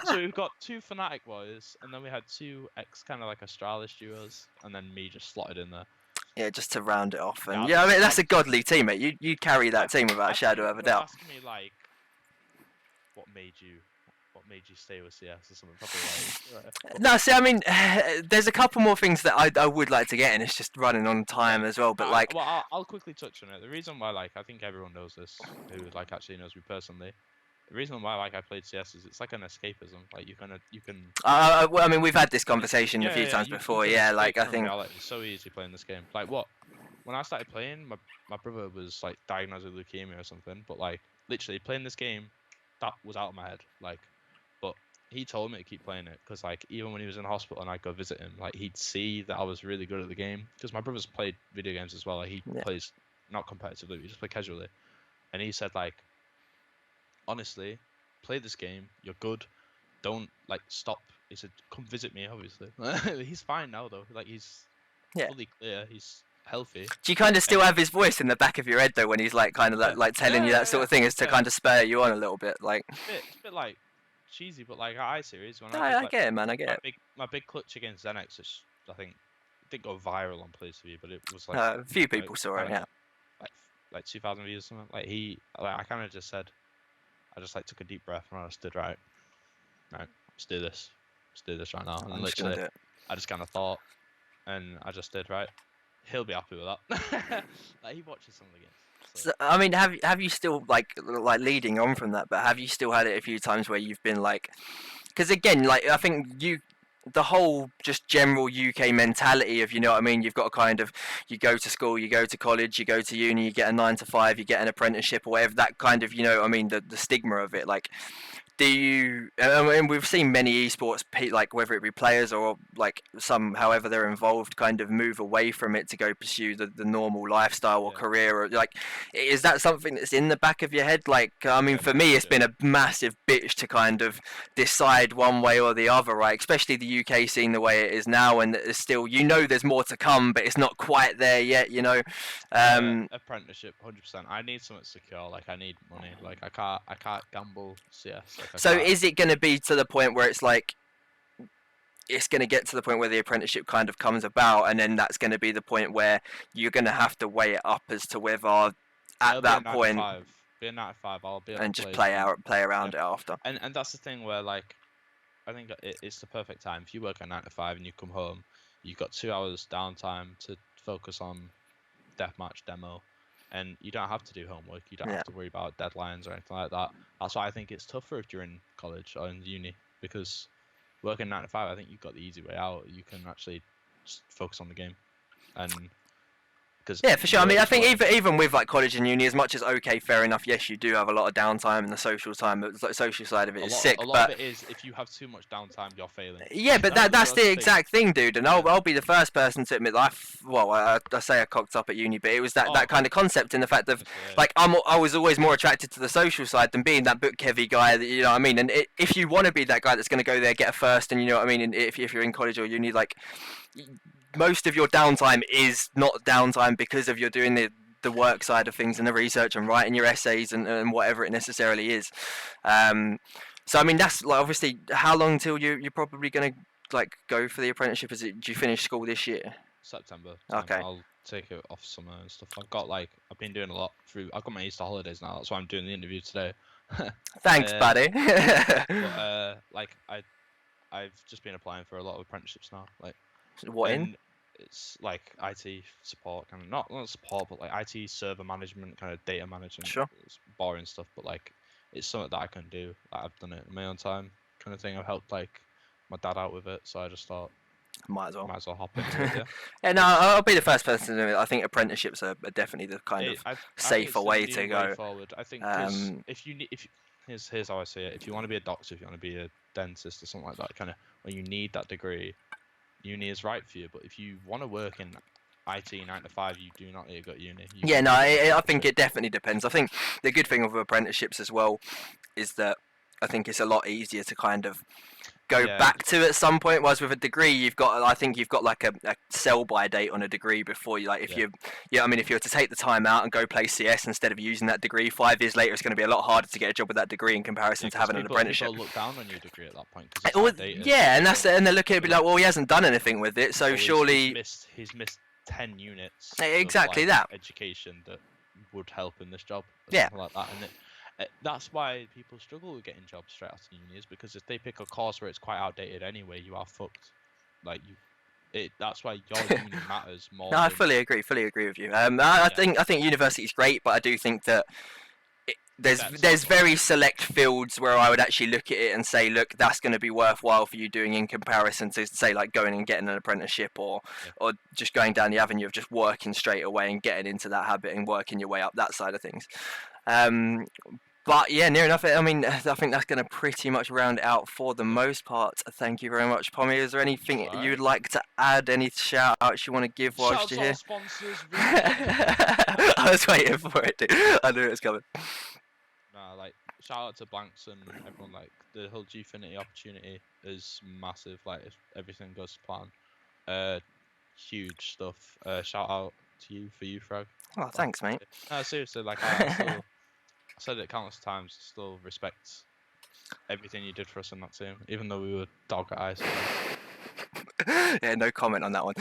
so we've got 2 Fnatic boys, and then we had 2 kind of like Astralis duos, and then me just slotted in there. Yeah, just to round it off. And yeah, I mean, that's a godly team, mate. You carry that team without a shadow of a doubt. Asking me, like, what made you stay with CS or something? Probably like, no, see, I mean, there's a couple more things that I would like to get in. It's just running on time as well. But like, well, I'll quickly touch on it. The reason why, like, I think everyone knows this, who like actually knows me personally. The reason why I played CS is it's like an escapism. Like you can. Well, I mean, we've had this conversation a few times before. Yeah, like I think it's so easy playing this game. Like when I started playing, my brother was like diagnosed with leukemia or something. But like literally playing this game, that was out of my head. Like, but he told me to keep playing it because like even when he was in hospital and I'd go visit him, like he'd see that I was really good at the game because my brother's played video games as well. Like he plays not competitively, he just play casually, and he said like, honestly, play this game. You're good. Don't like stop he said, come visit me, obviously. He's fine now, though. Like, he's fully clear. He's healthy. Do you kind of still have his voice in the back of your head, though, when he's, like, kind of, like telling you that sort of thing, as to kind of spur you on a little bit, like... It's a bit, like, cheesy, but, like, I series. When I get it, man, I get it. My big clutch against Xenex, which I think didn't go viral on PlayStation, but it was, like... a few people saw it, yeah. Like 2,000 views or something. Like, I kind of just said... I just, like, took a deep breath, and I just did, right, let's do this. Let's do this right now. And literally, I just kind of thought, and I just did, right, he'll be happy with that. Like, he watches some of the games. So, I mean, have you still, like leading on from that, but have you still had it a few times where you've been, like... Because, again, like, I think the whole just general UK mentality of, you know what I mean, you've got to kind of, you go to school, you go to college, you go to uni, you get a 9 to 5, you get an apprenticeship or whatever, that kind of, you know what I mean, the stigma of it, like... Do you? I mean, we've seen many esports, like whether it be players or like some, however they're involved, kind of move away from it to go pursue the normal lifestyle or career. Or like, is that something that's in the back of your head? Like, I mean, for me, it's been a massive bitch to kind of decide one way or the other, right? Especially the UK scene the way it is now, and it's still, you know, there's more to come, but it's not quite there yet, you know. Apprenticeship, 100%. I need something secure. Like, I need money. Like, I can't gamble CS. Like, so is it going to be to the point where it's like, it's going to get to the point where the apprenticeship kind of comes about, and then that's going to be the point where you're going to have to weigh it up as to whether at that point be a 9 to 5, I'll be and just play around it after. And that's the thing where, like, I think it's the perfect time. If you work at 9 to 5 and you come home, you've got 2 hours downtime to focus on deathmatch demo. And you don't have to do homework. You don't have to worry about deadlines or anything like that. That's why I think it's tougher if you're in college or in uni, because working 9 to 5, I think you've got the easy way out. You can actually just focus on the game, and yeah, for sure. I mean, I think even with like college and uni, as much as okay, fair enough. Yes, you do have a lot of downtime, and the social time, the social side of it is sick. A lot of it is, if you have too much downtime, you're failing. Yeah, but that's the exact thing, dude. And I'll be the first person to admit that I say I cocked up at uni, but it was that kind of concept in the fact of like I was always more attracted to the social side than being that book heavy guy. That, you know what I mean? And if you want to be that guy that's going to go there, get a first, and you know what I mean, and if you're in college or uni, like, most of your downtime is not downtime because of you're doing the work side of things and the research and writing your essays and whatever it necessarily is. So I mean, that's like, obviously, how long till you're probably going to like go for the apprenticeship? Do you finish school this year? September. Okay. I'll take it off summer and stuff. I've been doing a lot I've got my Easter holidays now. That's why I'm doing the interview today. Thanks, buddy. But, like, I've just been applying for a lot of apprenticeships now. Like, what in? It's like IT support, kind of not support, but like IT server management, kind of data management. Sure. It's boring stuff, but like, it's something that I can do. Like, I've done it in my own time, kind of thing. I've helped like my dad out with it, so I just thought might as well hop into it. Yeah. Yeah, no, I'll be the first person to do it. I think apprenticeships are definitely the kind of safer way to go. Way forward. I think here's how I see it. If you want to be a doctor, if you want to be a dentist or something like that, kind of when you need that degree, uni is right for you. But if you want to work in IT 9 to 5, you do not need to go to uni. I think it definitely depends. I think the good thing with apprenticeships as well is that I think it's a lot easier to kind of go back to at some point. Whereas with a degree, I think you've got like a sell by date on a degree before you, like, if you were to take the time out and go play CS instead of using that degree, 5 years later it's going to be a lot harder to get a job with that degree in comparison to having an apprenticeship. People look down on your degree at that point. And they're looking at it, be like, well, he hasn't done anything with it, so surely he's missed 10 units. Exactly of, like, that education that would help in this job. Yeah. Something like that, and that's why people struggle with getting jobs straight after uni, is because if they pick a course where it's quite outdated anyway, you are fucked. Like, that's why your uni matters more. No, I fully agree with you. I think university is great, but I do think that there's very select fields where I would actually look at it and say, look, that's going to be worthwhile for you doing in comparison to, say, like going and getting an apprenticeship or just going down the avenue of just working straight away and getting into that habit and working your way up that side of things. But yeah, near enough. I mean, I think that's going to pretty much round it out for the most part. Thank you very much, Pommey. Is there anything you'd like to add? Any shout outs you want to give whilst you're here? Sponsors. I was waiting for it, dude. I knew it was coming. Nah, like, shout out to Blanks and everyone. Like the whole Gfinity opportunity is massive. Like if everything goes to plan, huge stuff. Shout out to you for Frog. Oh, thanks, mate. No, seriously, like I said it countless times. Still respect everything you did for us in that team, even though we were dog eyes. Yeah, no comment on that one.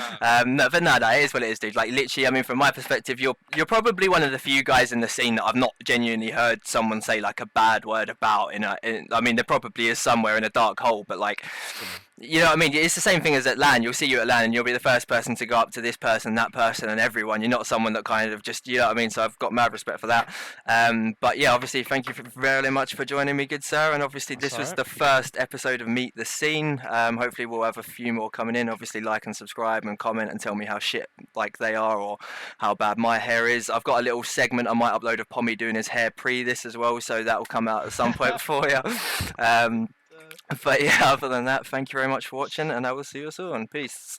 No, but no, that is what it is, dude. Like literally, I mean, from my perspective, you're probably one of the few guys in the scene that I've not genuinely heard someone say like a bad word about. I mean, there probably is somewhere in a dark hole, but like, you know what I mean? It's the same thing as at LAN. You'll see you at LAN, and you'll be the first person to go up to this person, that person, and everyone. You're not someone that kind of just, you know what I mean? So I've got mad respect for that. But yeah, obviously, thank you very much for joining me, good sir. And obviously, this was the first episode of Meet the Scene. Hopefully, we'll have a few more coming in. Obviously, like and subscribe and comment and tell me how shit like they are or how bad my hair is. I've got a little segment I might upload of Pommey doing his hair pre this as well, so that will come out at some point for you. But yeah, other than that, thank you very much for watching, and I will see you soon. Peace.